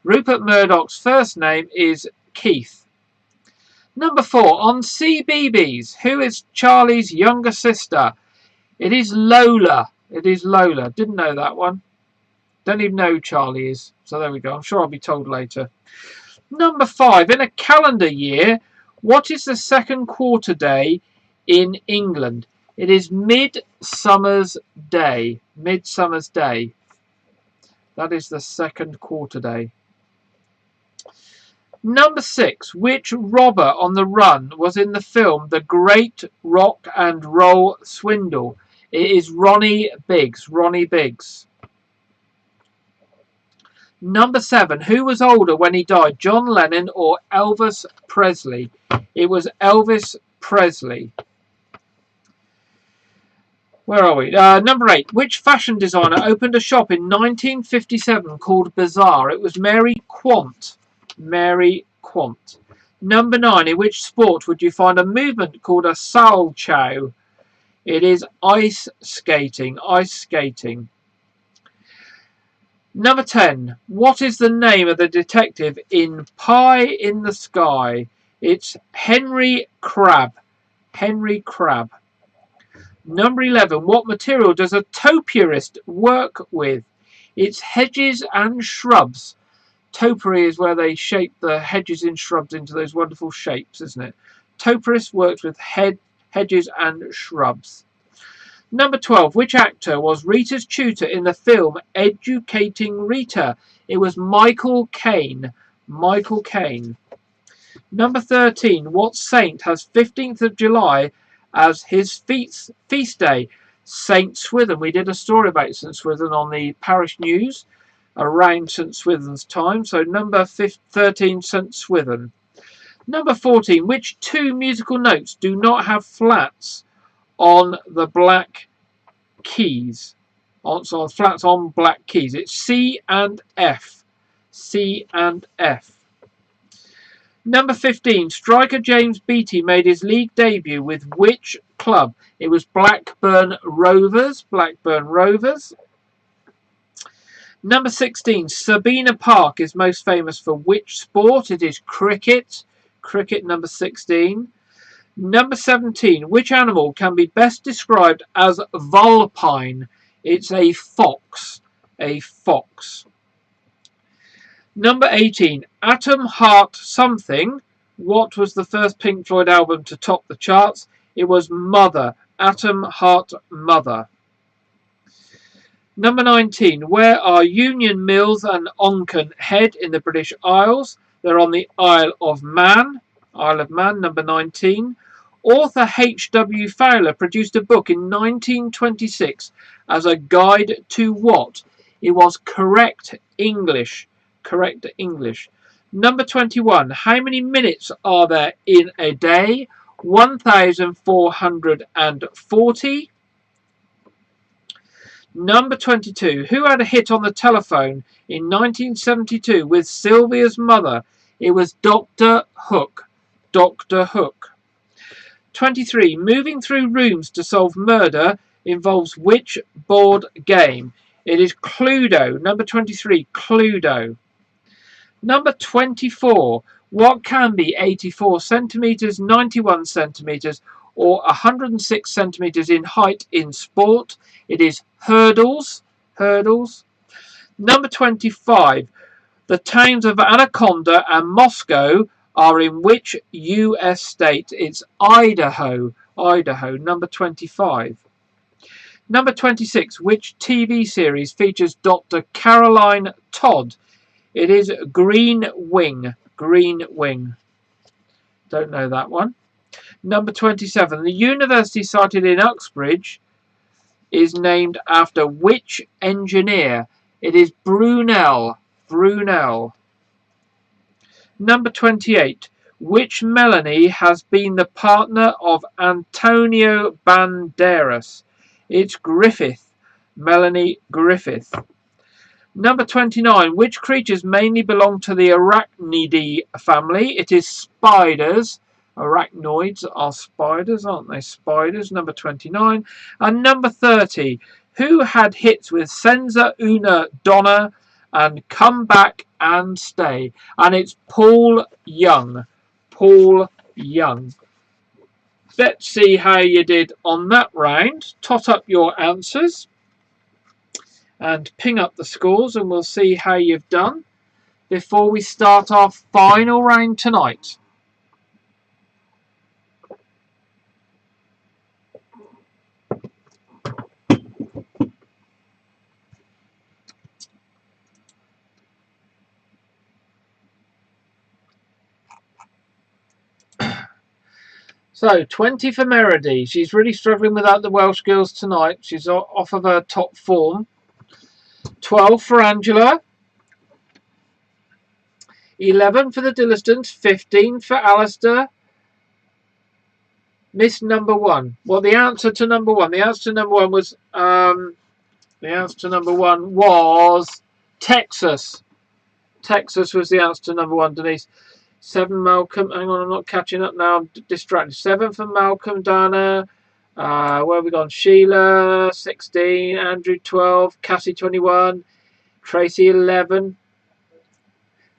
Speaker 1: Rupert Murdoch's first name is Keith. Number 4, on CBeebies, who is Charlie's younger sister? It is Lola. It is Lola. Didn't know that one. Don't even know who Charlie is. So there we go. I'm sure I'll be told later. Number 5, in a calendar year, what is the second quarter day in England? It is Midsummer's Day. Midsummer's Day. That is the second quarter day. Number 6, which robber on the run was in the film The Great Rock and Roll Swindle? It is Ronnie Biggs. Ronnie Biggs. Number 7, who was older when he died, John Lennon or Elvis Presley? It was Elvis Presley. Where are we? Number 8, which fashion designer opened a shop in 1957 called Bazaar? It was Mary Quant. Mary Quant. Number 9, in which sport would you find a movement called a salchow? It is ice skating. Ice skating. Number 10, what is the name of the detective in Pie in the Sky? It's Henry Crabbe. Henry Crabbe. Number 11, what material does a topiarist work with? It's hedges and shrubs. Topiary is where they shape the hedges and shrubs into those wonderful shapes, isn't it? Topiarist works with hedges and shrubs. Number 12, which actor was Rita's tutor in the film Educating Rita? It was Michael Caine. Michael Caine. Number 13, what saint has 15th of July as his feast day? St. Swithin. We did a story about St. Swithin on the parish news around St. Swithin's time. So number 13, St. Swithin. Number 14, which 2 musical notes do not have flats on the black keys? So flats on black keys. It's C and F. C and F. Number 15, striker James Beattie made his league debut with which club? It was Blackburn Rovers. Blackburn Rovers. Number 16, Sabina Park is most famous for which sport? It is cricket. Cricket, number 16. Number 17, which animal can be best described as vulpine? It's a fox. A fox. Number 18, Atom Heart Something. What was the first Pink Floyd album to top the charts? It was Mother. Atom Heart Mother. Number 19, where are Union Mills and Onken Head in the British Isles? They're on the Isle of Man. Isle of Man, number 19. Author H.W. Fowler produced a book in 1926 as a guide to what? It was Correct English. Correct English. Number 21, how many minutes are there in a day? 1,440. Number 22, who had a hit on the telephone in 1972 with Sylvia's mother? It was Dr. Hook. Dr. Hook. 23, moving through rooms to solve murder involves which board game? It is Cluedo. Number 23, Cluedo. Number 24, what can be 84 centimetres, 91 centimetres or 106 centimetres in height in sport? It is hurdles. Hurdles. Number 25, the towns of Anaconda and Moscow are in which US state? It's Idaho. Idaho, number 25. Number 26. Which TV series features Dr. Caroline Todd? It is Green Wing. Green Wing. Don't know that one. Number 27. The university sited in Uxbridge is named after which engineer? It is Brunel. Brunel. Number 28. Which Melanie has been the partner of Antonio Banderas? It's Griffith. Melanie Griffith. Number 29. Which creatures mainly belong to the Arachnidae family? It is spiders. Arachnoids are spiders, aren't they? Spiders. Number 29. And number 30. Who had hits with Senza Una Donna and Come Back and Stay? And it's Paul Young. Paul Young. Let's see how you did on that round. Tot up your answers and ping up the scores, and we'll see how you've done before we start our final round tonight. So 20 for Meredy. She's really struggling without the Welsh girls tonight. She's off of her top form. 12 for Angela. 11 for the Dillistons. 15 for Alistair. Miss number 1. Well, the answer to number 1. The answer to number 1 was Texas. Texas was the answer to number 1, Denise. 7 Malcolm. Hang on, I'm not catching up now. I'm distracted. 7 for Malcolm, Dana. Where have we gone? Sheila, 16. Andrew, 12. Cassie, 21. Tracy, 11.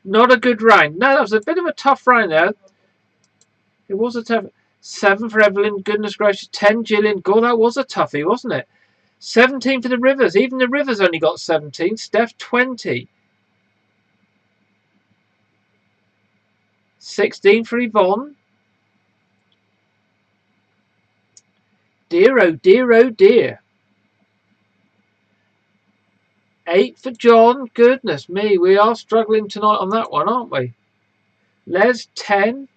Speaker 1: Not a good round. No, that was a bit of a tough round there. It was a tough. 7 for Evelyn. Goodness gracious. 10 Gillian. God, that was a toughie, wasn't it? 17 for the Rivers. Even the Rivers only got 17. Steph, 20. 16 for Yvonne. Dear, oh dear, oh dear. 8 for John. Goodness me, we are struggling tonight on that one, aren't we? Les, 10.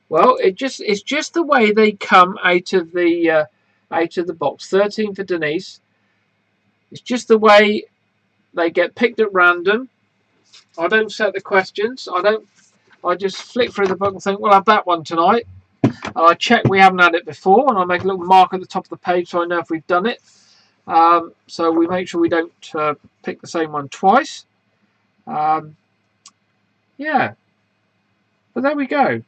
Speaker 1: Well, it's just the way they come out of the box. 13 for Denise. It's just the way they get picked at random. I don't set the questions. I just flick through the book and think, we'll have that one tonight. And I check we haven't had it before, and I make a little mark at the top of the page so I know if we've done it. So we make sure we don't pick the same one twice. Yeah. But there we go.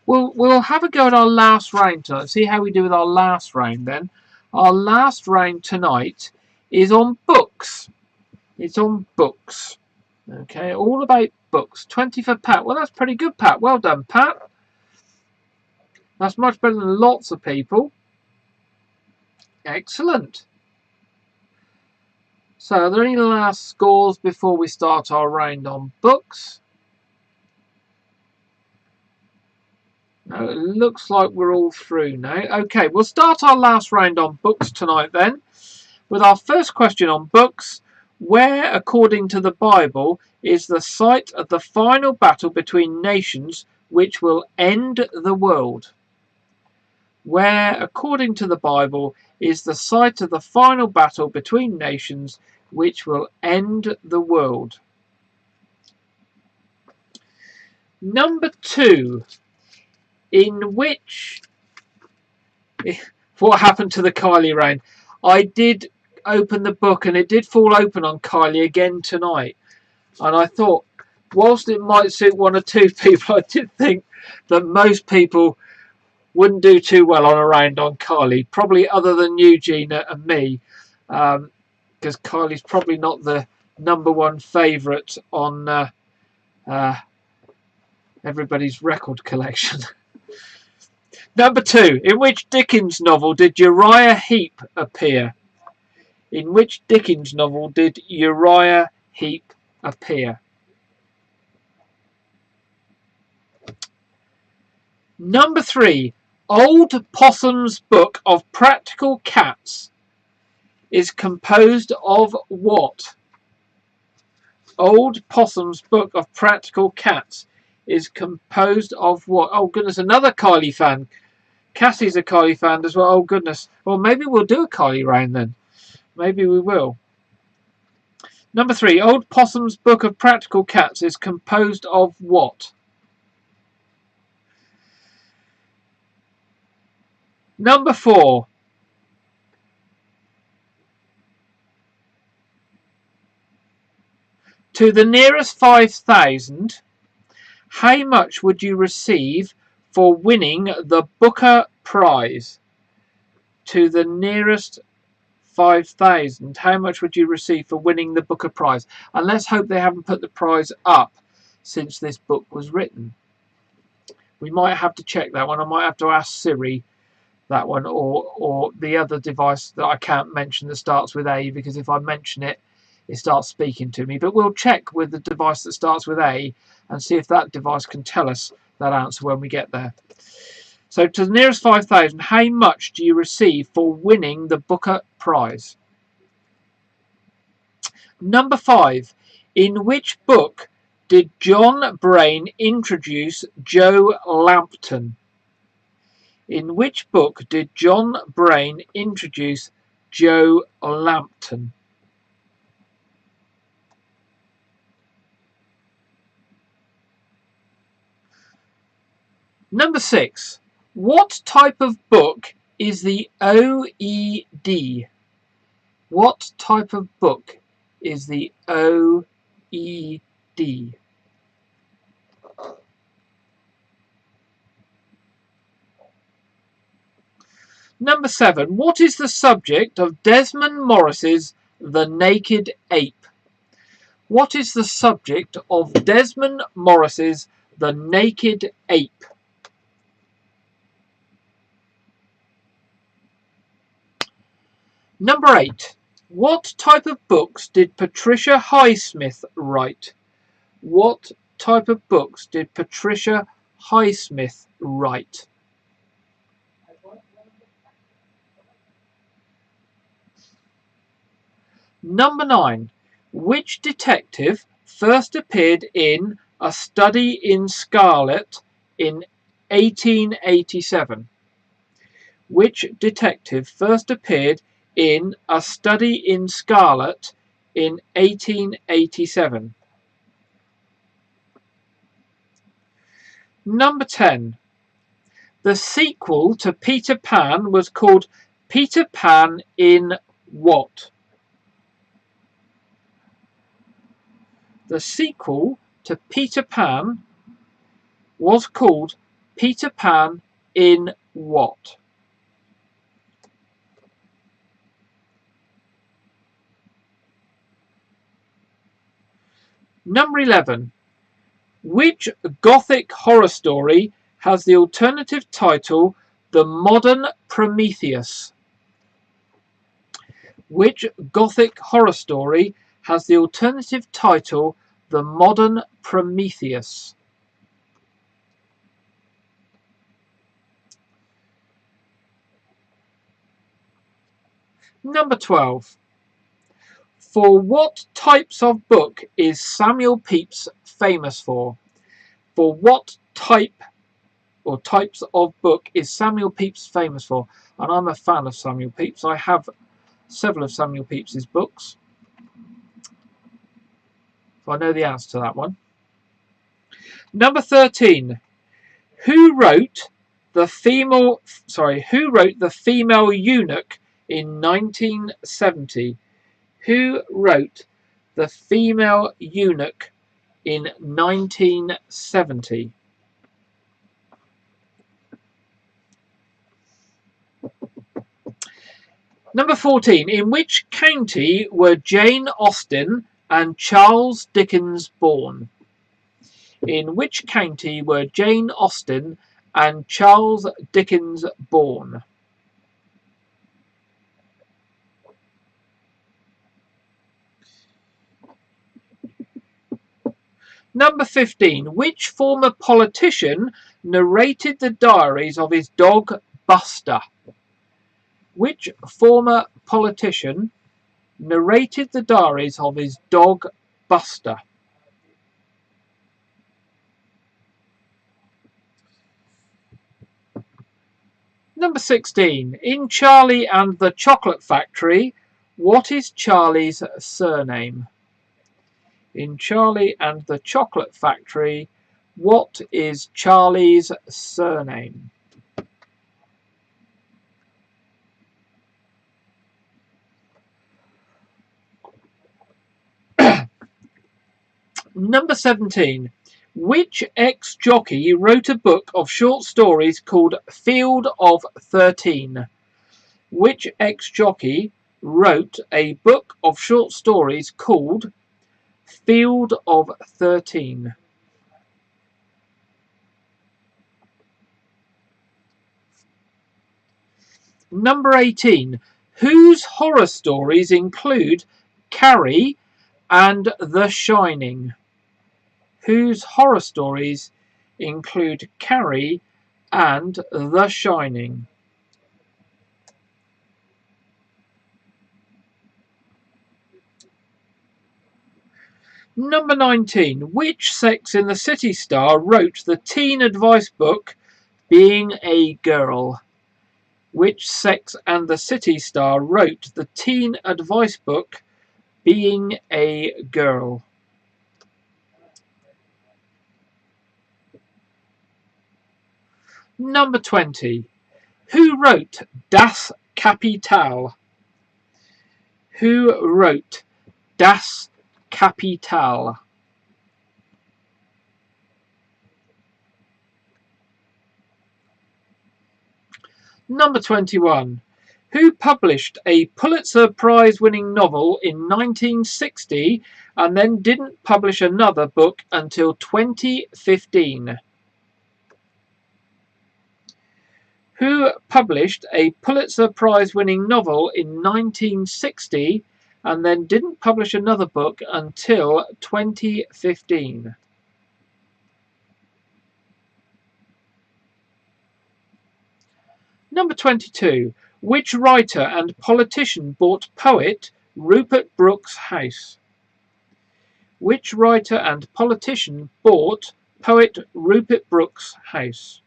Speaker 1: We'll have a go at our last round tonight. See how we do with our last round then. Our last round tonight is on books. It's on books. Okay, all about books. 20 for Pat. Well, that's pretty good, Pat. Well done, Pat. That's much better than lots of people. Excellent. So, are there any last scores before we start our round on books? No, it looks like we're all through now. Okay, we'll start our last round on books tonight then. With our first question on books. Where, according to the Bible, is the site of the final battle between nations which will end the world? Where, according to the Bible, is the site of the final battle between nations which will end the world? Number 2. In which... What happened to the Kylie round? I did open the book and it did fall open on Kylie again tonight, and I thought, whilst it might suit one or two people, I did think that most people wouldn't do too well on a round on Kylie, probably other than you, Gina, and me, because Kylie's probably not the number 1 favourite on everybody's record collection. Number 2. In which Dickens novel did Uriah Heep appear? In which Dickens novel did Uriah Heep appear? Number 3. Old Possum's Book of Practical Cats is composed of what? Old Possum's Book of Practical Cats is composed of what? Oh goodness, another Kylie fan. Cassie's a Kylie fan as well. Oh goodness. Well, maybe we'll do a Kylie round then. Maybe we will. Number 3. Old Possum's Book of Practical Cats is composed of what? Number 4. To the nearest 5,000, how much would you receive for winning the Booker Prize? To the nearest 5,000, how much would you receive for winning the Booker Prize? And let's hope they haven't put the prize up since this book was written. We might have to check that one. I might have to ask Siri that one, or the other device that I can't mention that starts with A, because if I mention it, it starts speaking to me. But we'll check with the device that starts with A and see if that device can tell us that answer when we get there. So to the nearest 5,000, how much do you receive for winning the Booker Prize? Number 5. In which book did John Braine introduce Joe Lambton? In which book did John Braine introduce Joe Lambton? Number 6. What type of book is the OED? What type of book is the OED? Number 7. What is the subject of Desmond Morris's The Naked Ape? What is the subject of Desmond Morris's The Naked Ape? Number 8. What type of books did Patricia Highsmith write? What type of books did Patricia Highsmith write? Number 9. Which detective first appeared in A Study in Scarlet in 1887? Which detective first appeared in A Study in Scarlet in 1887? Number 10. The sequel to Peter Pan was called Peter Pan in what? The sequel to Peter Pan was called Peter Pan in what? Number 11. Which Gothic horror story has the alternative title The Modern Prometheus? Which Gothic horror story has the alternative title The Modern Prometheus? Number 12. For what types of book is Samuel Pepys famous for? For what type or types of book is Samuel Pepys famous for? And I'm a fan of Samuel Pepys. I have several of Samuel Pepys's books. So I know the answer to that one. Number 13. Who wrote the female eunuch in 1970? Who wrote The Female Eunuch in 1970? Number 14. In which county were Jane Austen and Charles Dickens born? In which county were Jane Austen and Charles Dickens born? Number 15. Which former politician narrated the diaries of his dog Buster? Which former politician narrated the diaries of his dog Buster? Number 16. In Charlie and the Chocolate Factory, what is Charlie's surname? In Charlie and the Chocolate Factory, what is Charlie's surname? Number 17. Which ex-jockey wrote a book of short stories called Field of 13? Which ex-jockey wrote a book of short stories called Field of 13? Number 18. Whose horror stories include Carrie and The Shining? Whose horror stories include Carrie and The Shining? Number 19. Which Sex in the City star wrote the teen advice book Being a Girl? Which Sex and the City star wrote the teen advice book Being a Girl? Number 20. Who wrote Das Kapital? Who wrote Das Kapital? Number 21. Who published a Pulitzer Prize winning novel in 1960 and then didn't publish another book until 2015? Who published a Pulitzer Prize winning novel in 1960 and then didn't publish another book until 2015? Number 22. Which writer and politician bought poet Rupert Brooke's house? Which writer and politician bought poet Rupert Brooke's house?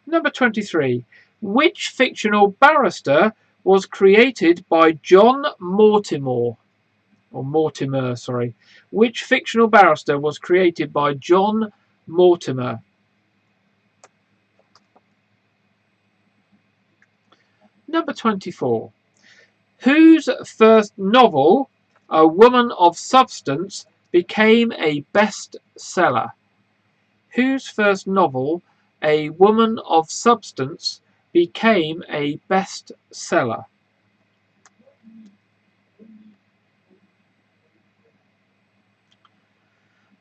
Speaker 1: Number 23. Which fictional barrister was created by John Mortimer? Which fictional barrister was created by John Mortimer? Number 24. Whose first novel, A Woman of Substance, became a bestseller? Whose first novel, A Woman of Substance, became a bestseller?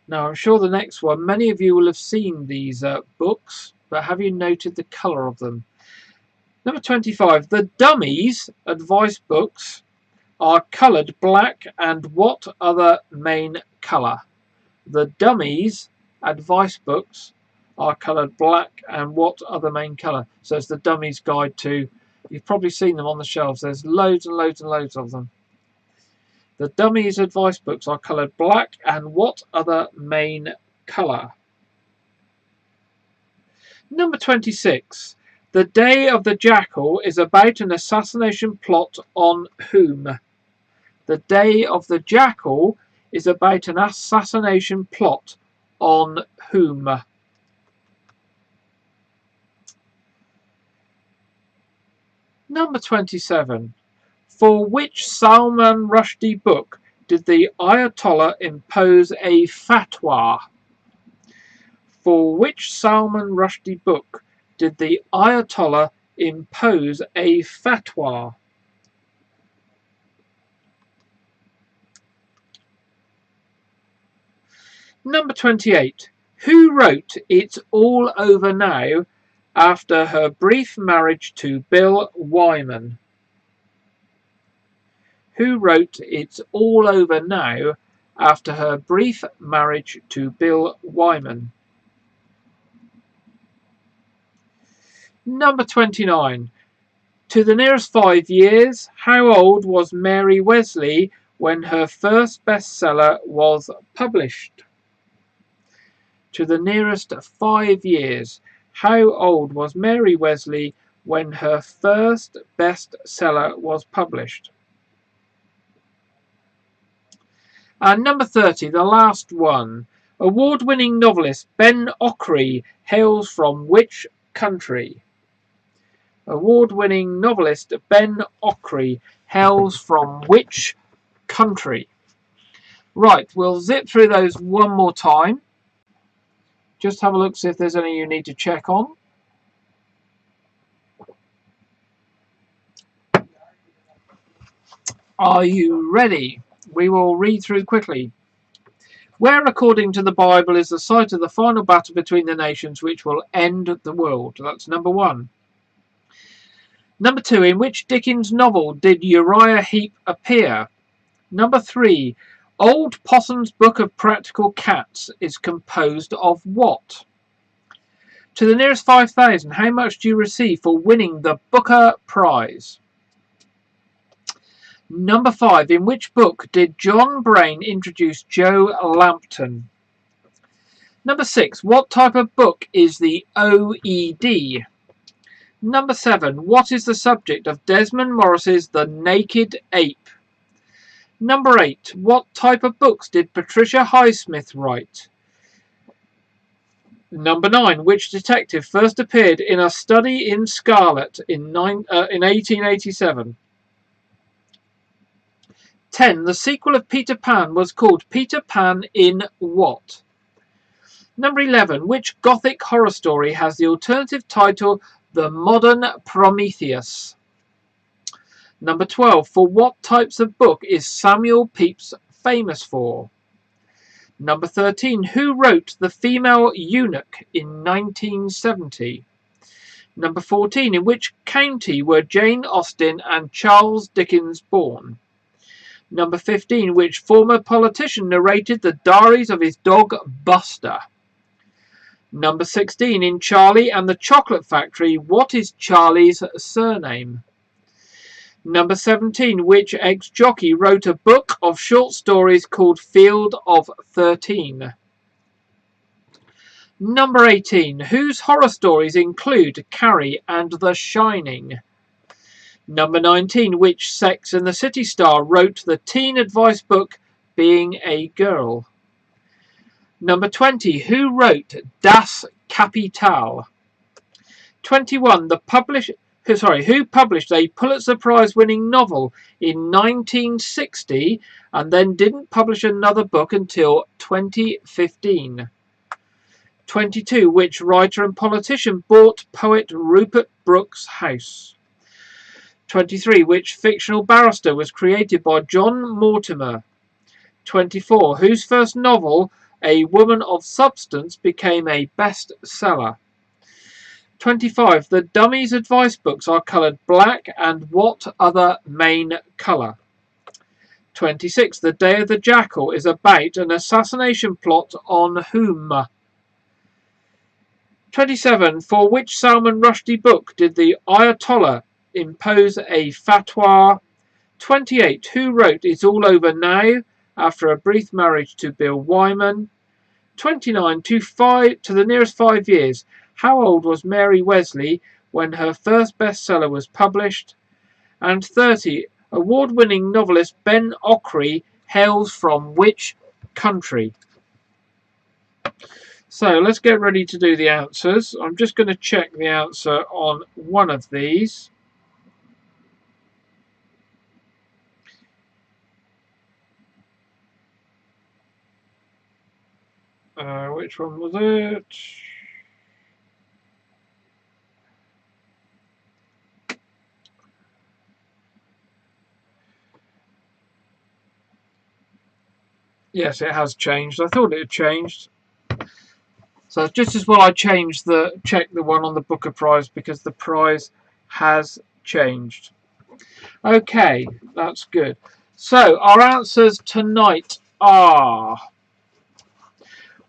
Speaker 1: Now, I'm sure the next one, many of you will have seen these books, but have you noted the colour of them? Number 25. The Dummies advice books are coloured black and what other main colour? The Dummies advice books are coloured black and what other main colour? So it's the Dummies Guide to, you've probably seen them on the shelves, there's loads and loads and loads of them. The Dummies advice books are coloured black and what other main colour? Number 26. The Day of the Jackal is about an assassination plot on whom? The Day of the Jackal is about an assassination plot on whom? Number 27. For which Salman Rushdie book did the Ayatollah impose a fatwa? For which Salman Rushdie book did the Ayatollah impose a fatwa? Number 28. Who wrote It's All Over Now after her brief marriage to Bill Wyman? Who wrote It's All Over Now after her brief marriage to Bill Wyman? Number 29. To the nearest 5 years, how old was Mary Wesley when her first bestseller was published? To the nearest 5 years, how old was Mary Wesley when her first bestseller was published? And number 30, the last one. Award-winning novelist Ben Okri hails from which country? Award-winning novelist Ben Okri hails from which country? Right, we'll zip through those one more time. Just have a look, see if there's any you need to check on. Are you ready? We will read through quickly. Where, according to the Bible, is the site of the final battle between the nations which will end the world? That's number 1. Number 2, in which Dickens novel did Uriah Heep appear? Number 3, Old Possum's Book of Practical Cats is composed of what? To the nearest 5,000, how much do you receive for winning the Booker Prize? Number 5, in which book did John Brain introduce Joe Lampton? Number 6, what type of book is the OED? Number 7, what is the subject of Desmond Morris's The Naked Ape? Number 8, what type of books did Patricia Highsmith write? Number 9, which detective first appeared in A Study in Scarlet in 1887? 10, the sequel of Peter Pan was called Peter Pan in what? Number 11, which Gothic horror story has the alternative title The Modern Prometheus? Number 12, for what types of book is Samuel Pepys famous for? Number 13, who wrote The Female Eunuch in 1970? Number 14, in which county were Jane Austen and Charles Dickens born? Number 15, which former politician narrated the diaries of his dog Buster? Number 16, in Charlie and the Chocolate Factory, what is Charlie's surname? Number 17, which ex-jockey wrote a book of short stories called Field of 13? Number 18, whose horror stories include Carrie and The Shining? Number 19, which Sex and the City star wrote the teen advice book Being a Girl? Number 20, who wrote Das Kapital? 21, who published a Pulitzer Prize winning novel in 1960 and then didn't publish another book until 2015? 22, which writer and politician bought poet Rupert Brooke's house? 23, which fictional barrister was created by John Mortimer? 24, whose first novel, A Woman of Substance, became a bestseller? 25, the dummies advice books are coloured black, and what other main colour? 26, The Day of the Jackal is about an assassination plot on whom? 27, for which Salman Rushdie book did the Ayatollah impose a fatwa? 28, who wrote It's All Over Now after a brief marriage to Bill Wyman? 29, to the nearest 5 years, how old was Mary Wesley when her first bestseller was published? And 30, award-winning novelist Ben Okri hails from which country? So let's get ready to do the answers. I'm just going to check the answer on one of these. Which one was it? Yes, it has changed. I thought it had changed. So just as well I check the one on the Booker Prize, because the prize has changed. Okay, that's good. So our answers tonight Ah.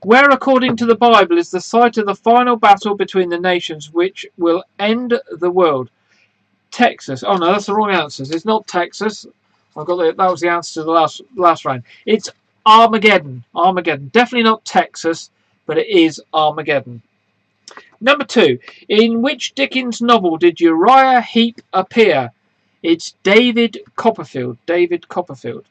Speaker 1: Where, according to the Bible, is the site of the final battle between the nations which will end the world? Texas. Oh no, that's the wrong answer. It's not Texas. That was the answer to the last round. It's Armageddon. Armageddon. Definitely not Texas, but it is Armageddon. Number 2. In which Dickens novel did Uriah Heep appear? It's David Copperfield. David Copperfield.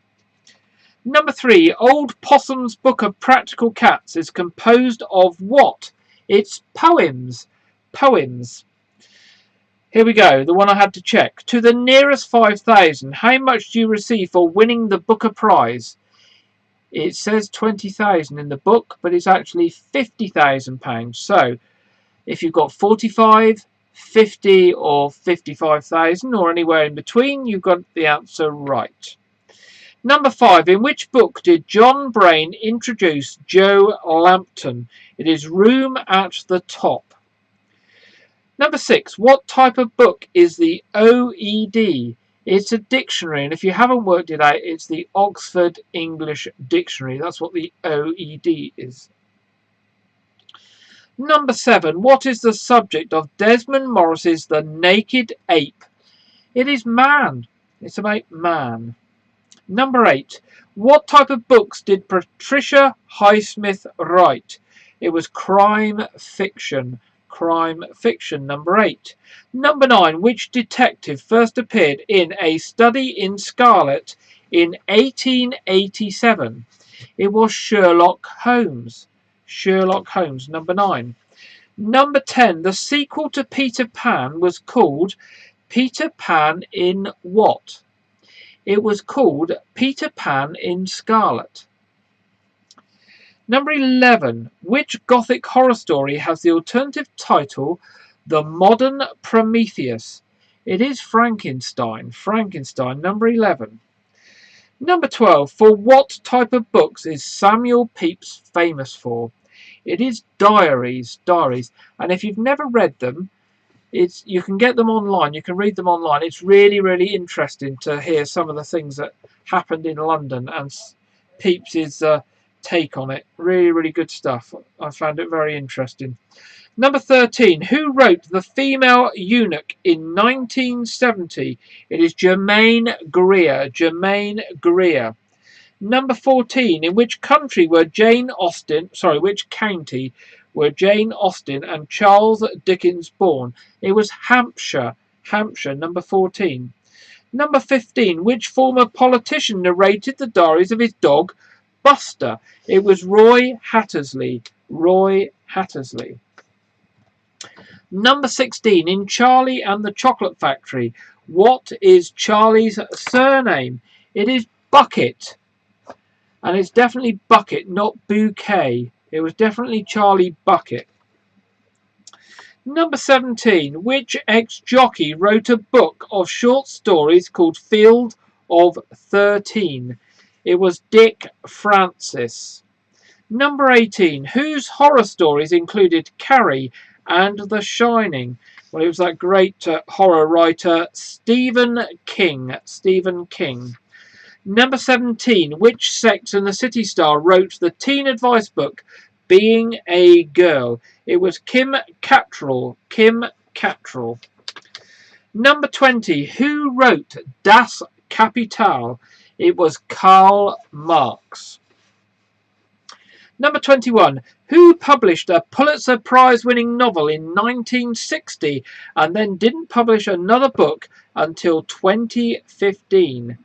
Speaker 1: Number 3. Old Possum's Book of Practical Cats is composed of what? It's poems. Poems. Here we go, the one I had to check. To the nearest 5,000, how much do you receive for winning the Booker Prize? It says 20,000 in the book, but it's actually £50,000. So, if you've got 45, 50 or 55,000 or anywhere in between, you've got the answer right. Number 5. In which book did John Brain introduce Joe Lampton? It is Room at the Top. Number 6. What type of book is the OED? It's a dictionary, and if you haven't worked it out, it's the Oxford English Dictionary. That's what the OED is. Number 7. What is the subject of Desmond Morris's The Naked Ape? It is man. It's about man. Number 8. What type of books did Patricia Highsmith write? It was crime fiction. Crime fiction. Number 8. Number 9. Which detective first appeared in A Study in Scarlet in 1887? It was Sherlock Holmes. Sherlock Holmes. Number 9. Number 10. The sequel to Peter Pan was called Peter Pan in what? It was called Peter Pan in Scarlet. Number 11. Which Gothic horror story has the alternative title The Modern Prometheus? It is Frankenstein. Frankenstein. Number 11. Number 12. For what type of books is Samuel Pepys famous for? It is diaries. Diaries. And if you've never read them, you can get them online. You can read them online. It's really, really interesting to hear some of the things that happened in London and Pepys's take on it. Really, really good stuff. I found it very interesting. Number 13. Who wrote The Female Eunuch in 1970? It is Germaine Greer. Germaine Greer. Number 14. In which country were which county were Jane Austen and Charles Dickens born? It was Hampshire. Hampshire. Number 14. Number 15. Which former politician narrated the diaries of his dog, Buster? It was Roy Hattersley. Roy Hattersley. Number 16. In Charlie and the Chocolate Factory, what is Charlie's surname? It is Bucket. And it's definitely Bucket, not Bouquet. It was definitely Charlie Bucket. Number 17. Which ex-jockey wrote a book of short stories called Field of 13? It was Dick Francis. Number 18. Whose horror stories included Carrie and The Shining? Well, it was that great horror writer Stephen King. Stephen King. Number 17. Which Sex and the City star wrote the teen advice book Being a Girl? It was Kim Cattrall. Kim Cattrall. Number 20. Who wrote Das Kapital? It was Karl Marx. Number 21. Who published a Pulitzer Prize winning novel in 1960 and then didn't publish another book until 2015?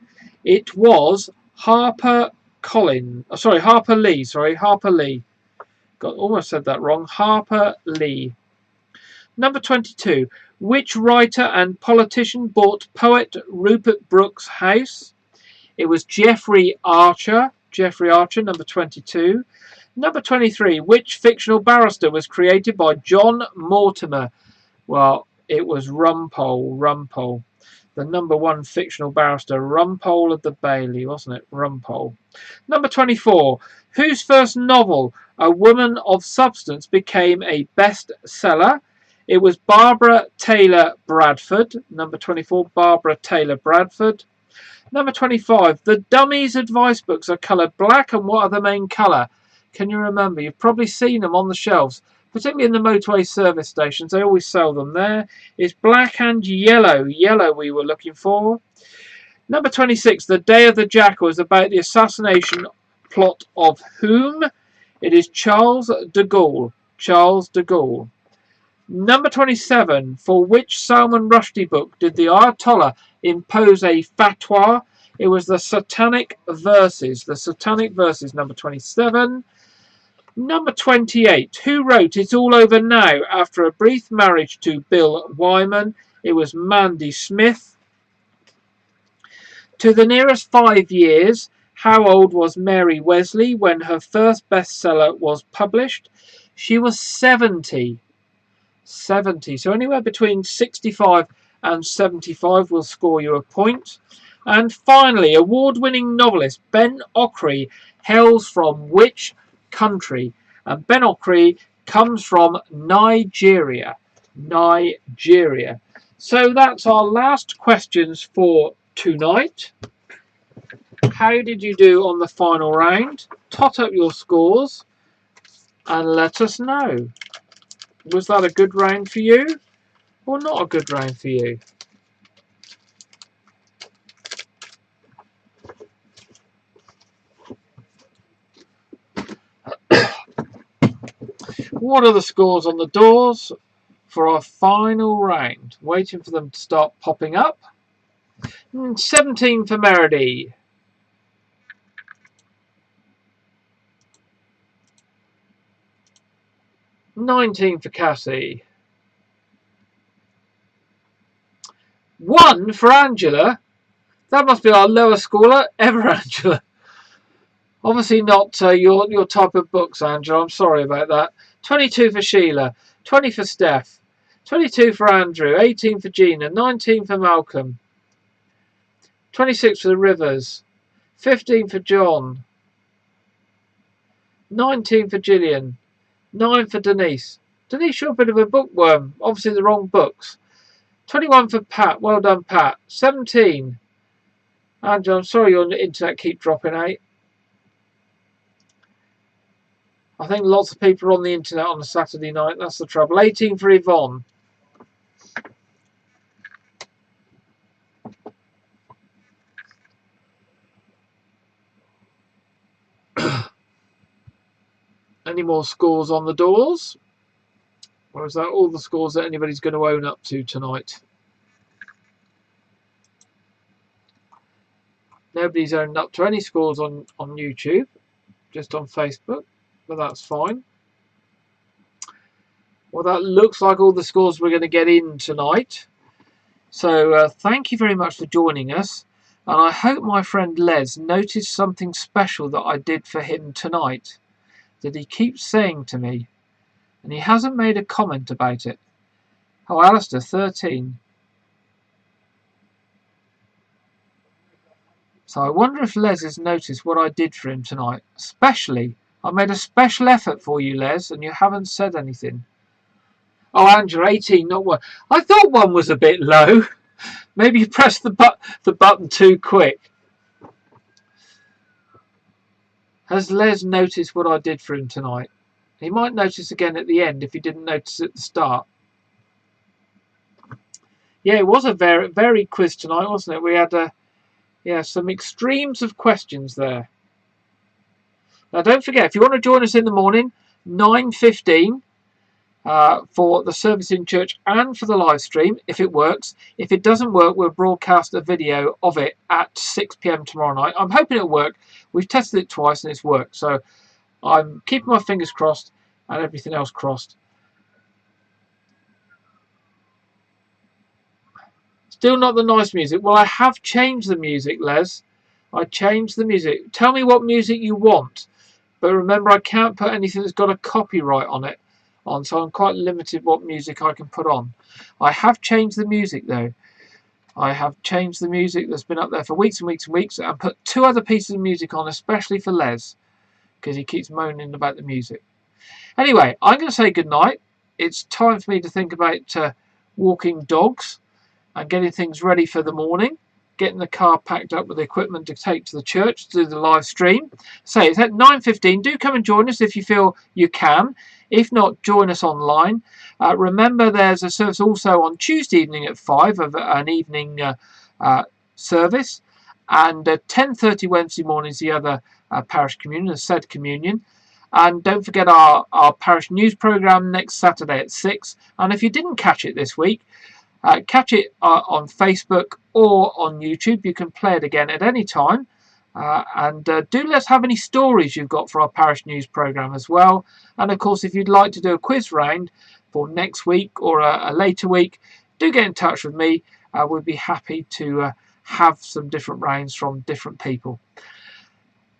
Speaker 1: It was Harper Lee. Harper Lee. Almost said that wrong. Harper Lee. Number 22. Which writer and politician bought poet Rupert Brooke's house? It was Jeffrey Archer. Jeffrey Archer, number 22. Number 23. Which fictional barrister was created by John Mortimer? Well, it was Rumpole. Rumpole. The number 1 fictional barrister, Rumpole of the Bailey, wasn't it? Rumpole. Number 24. Whose first novel, A Woman of Substance, became a bestseller? It was Barbara Taylor Bradford. Number 24, Barbara Taylor Bradford. Number 25. The dummies advice books are coloured black, and what are the main colour? Can you remember? You've probably seen them on the shelves, particularly in the motorway service stations. They always sell them there. It's black and yellow. Yellow we were looking for. Number 26. The Day of the Jackal is about the assassination plot of whom? It is Charles de Gaulle. Charles de Gaulle. Number 27. For which Salman Rushdie book did the Ayatollah impose a fatwa? It was the Satanic Verses. The Satanic Verses, number 27. Number 28. Who wrote It's All Over Now after a brief marriage to Bill Wyman? It was Mandy Smith. To the nearest 5 years, how old was Mary Wesley when her first bestseller was published? She was 70. 70. So anywhere between 65 and 75 will score you a point. And finally, award-winning novelist Ben Okri hails from which country? And Ben Okri comes from Nigeria. Nigeria. So that's our last questions for tonight. How did you do on the final round? Tot up your scores and let us know. Was that a good round for you or not a good round for you? What are the scores on the doors for our final round? Waiting for them to start popping up. 17 for Meredy. 19 for Cassie. 1 for Angela. That must be our lowest scorer ever, Angela. Obviously not your type of books, Angela. I'm sorry about that. 22 for Sheila. 20 for Steph. 22 for Andrew. 18 for Gina. 19 for Malcolm. 26 for the Rivers. 15 for John. 19 for Gillian. 9 for Denise. Denise, you're a bit of a bookworm. Obviously the wrong books. 21 for Pat. Well done, Pat. 17. Angela, I'm sorry your internet keeps dropping out. I think lots of people are on the internet on a Saturday night. That's the trouble. 18 for Yvonne. Any more scores on the doors? Or is that all the scores that anybody's going to own up to tonight? Nobody's owned up to any scores on YouTube, just on Facebook, but that's fine. Well, that looks like all the scores we're going to get in tonight. So thank you very much for joining us. And I hope my friend Les noticed something special that I did for him tonight, that he keeps saying to me, and he hasn't made a comment about it. Oh, Alistair, 13. So I wonder if Les has noticed what I did for him tonight. Especially, I made a special effort for you, Les, and you haven't said anything. Oh, Andrew, 18, not 1. I thought 1 was a bit low. Maybe you pressed the button too quick. Has Les noticed what I did for him tonight? He might notice again at the end if he didn't notice at the start. Yeah, it was a very, very quiz tonight, wasn't it? We had some extremes of questions there. Now, don't forget, if you want to join us in the morning, 9:15 for the service in church and for the live stream, if it works. If it doesn't work, we'll broadcast a video of it at 6 p.m. tomorrow night. I'm hoping it'll work. We've tested it twice and it's worked. So I'm keeping my fingers crossed and everything else crossed. Still not the nice music. Well, I have changed the music, Les. I changed the music. Tell me what music you want. But remember, I can't put anything that's got a copyright on it. So I'm quite limited what music I can put on. I have changed the music, though. I have changed the music that's been up there for weeks and weeks and weeks. And put 2 other pieces of music on, especially for Les, because he keeps moaning about the music. Anyway, I'm going to say goodnight. It's time for me to think about walking dogs and getting things ready for the morning. getting the car packed up with the equipment to take to the church to do the live stream. So it's at 9:15. Do come and join us if you feel you can. If not, join us online. Remember, there's a service also on Tuesday evening at 5 of an evening service, and 10:30 Wednesday morning is the other parish communion, the said communion. And don't forget our parish news programme next Saturday at 6. And if you didn't catch it this week, catch it on Facebook or on YouTube. You can play it again at any time. And do let us have any stories you've got for our parish news programme as well. And of course, if you'd like to do a quiz round for next week or a later week, do get in touch with me. We'd be happy to have some different rounds from different people.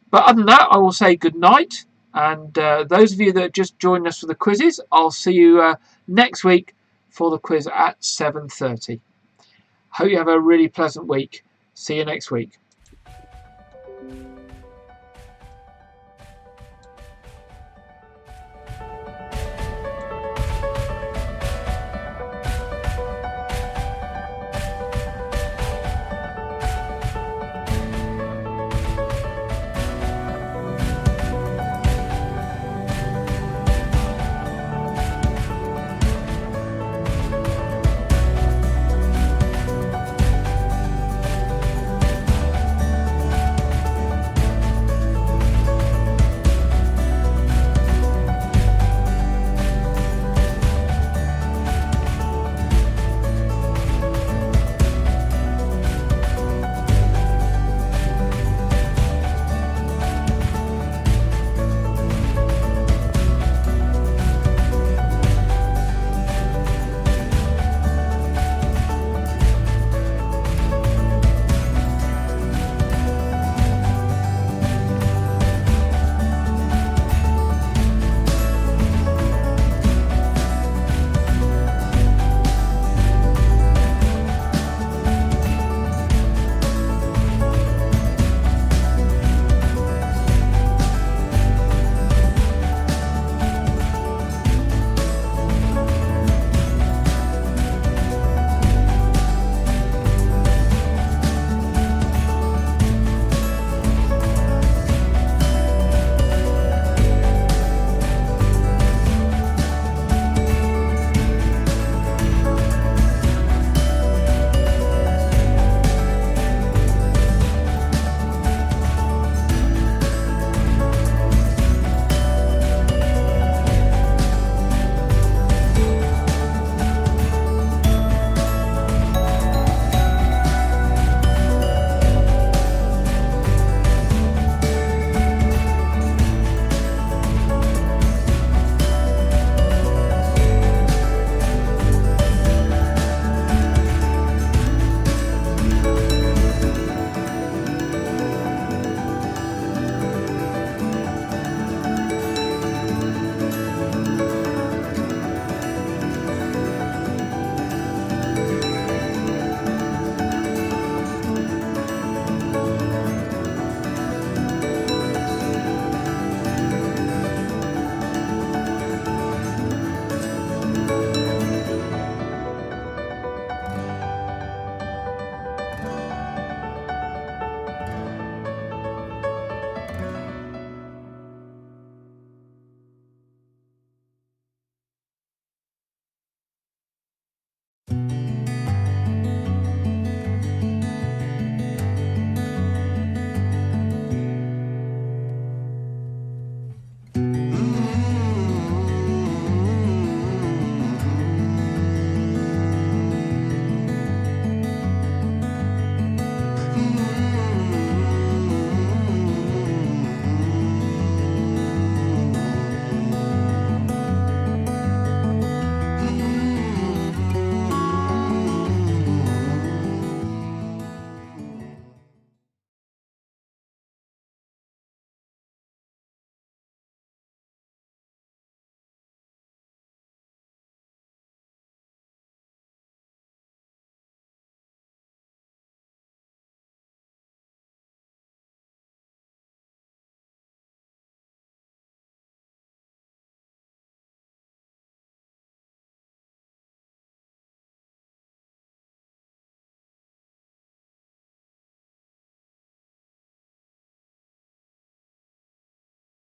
Speaker 1: But other than that, I will say good night. And those of you that just joined us for the quizzes, I'll see you next week for the quiz at 7:30. Hope you have a really pleasant week. See you next week.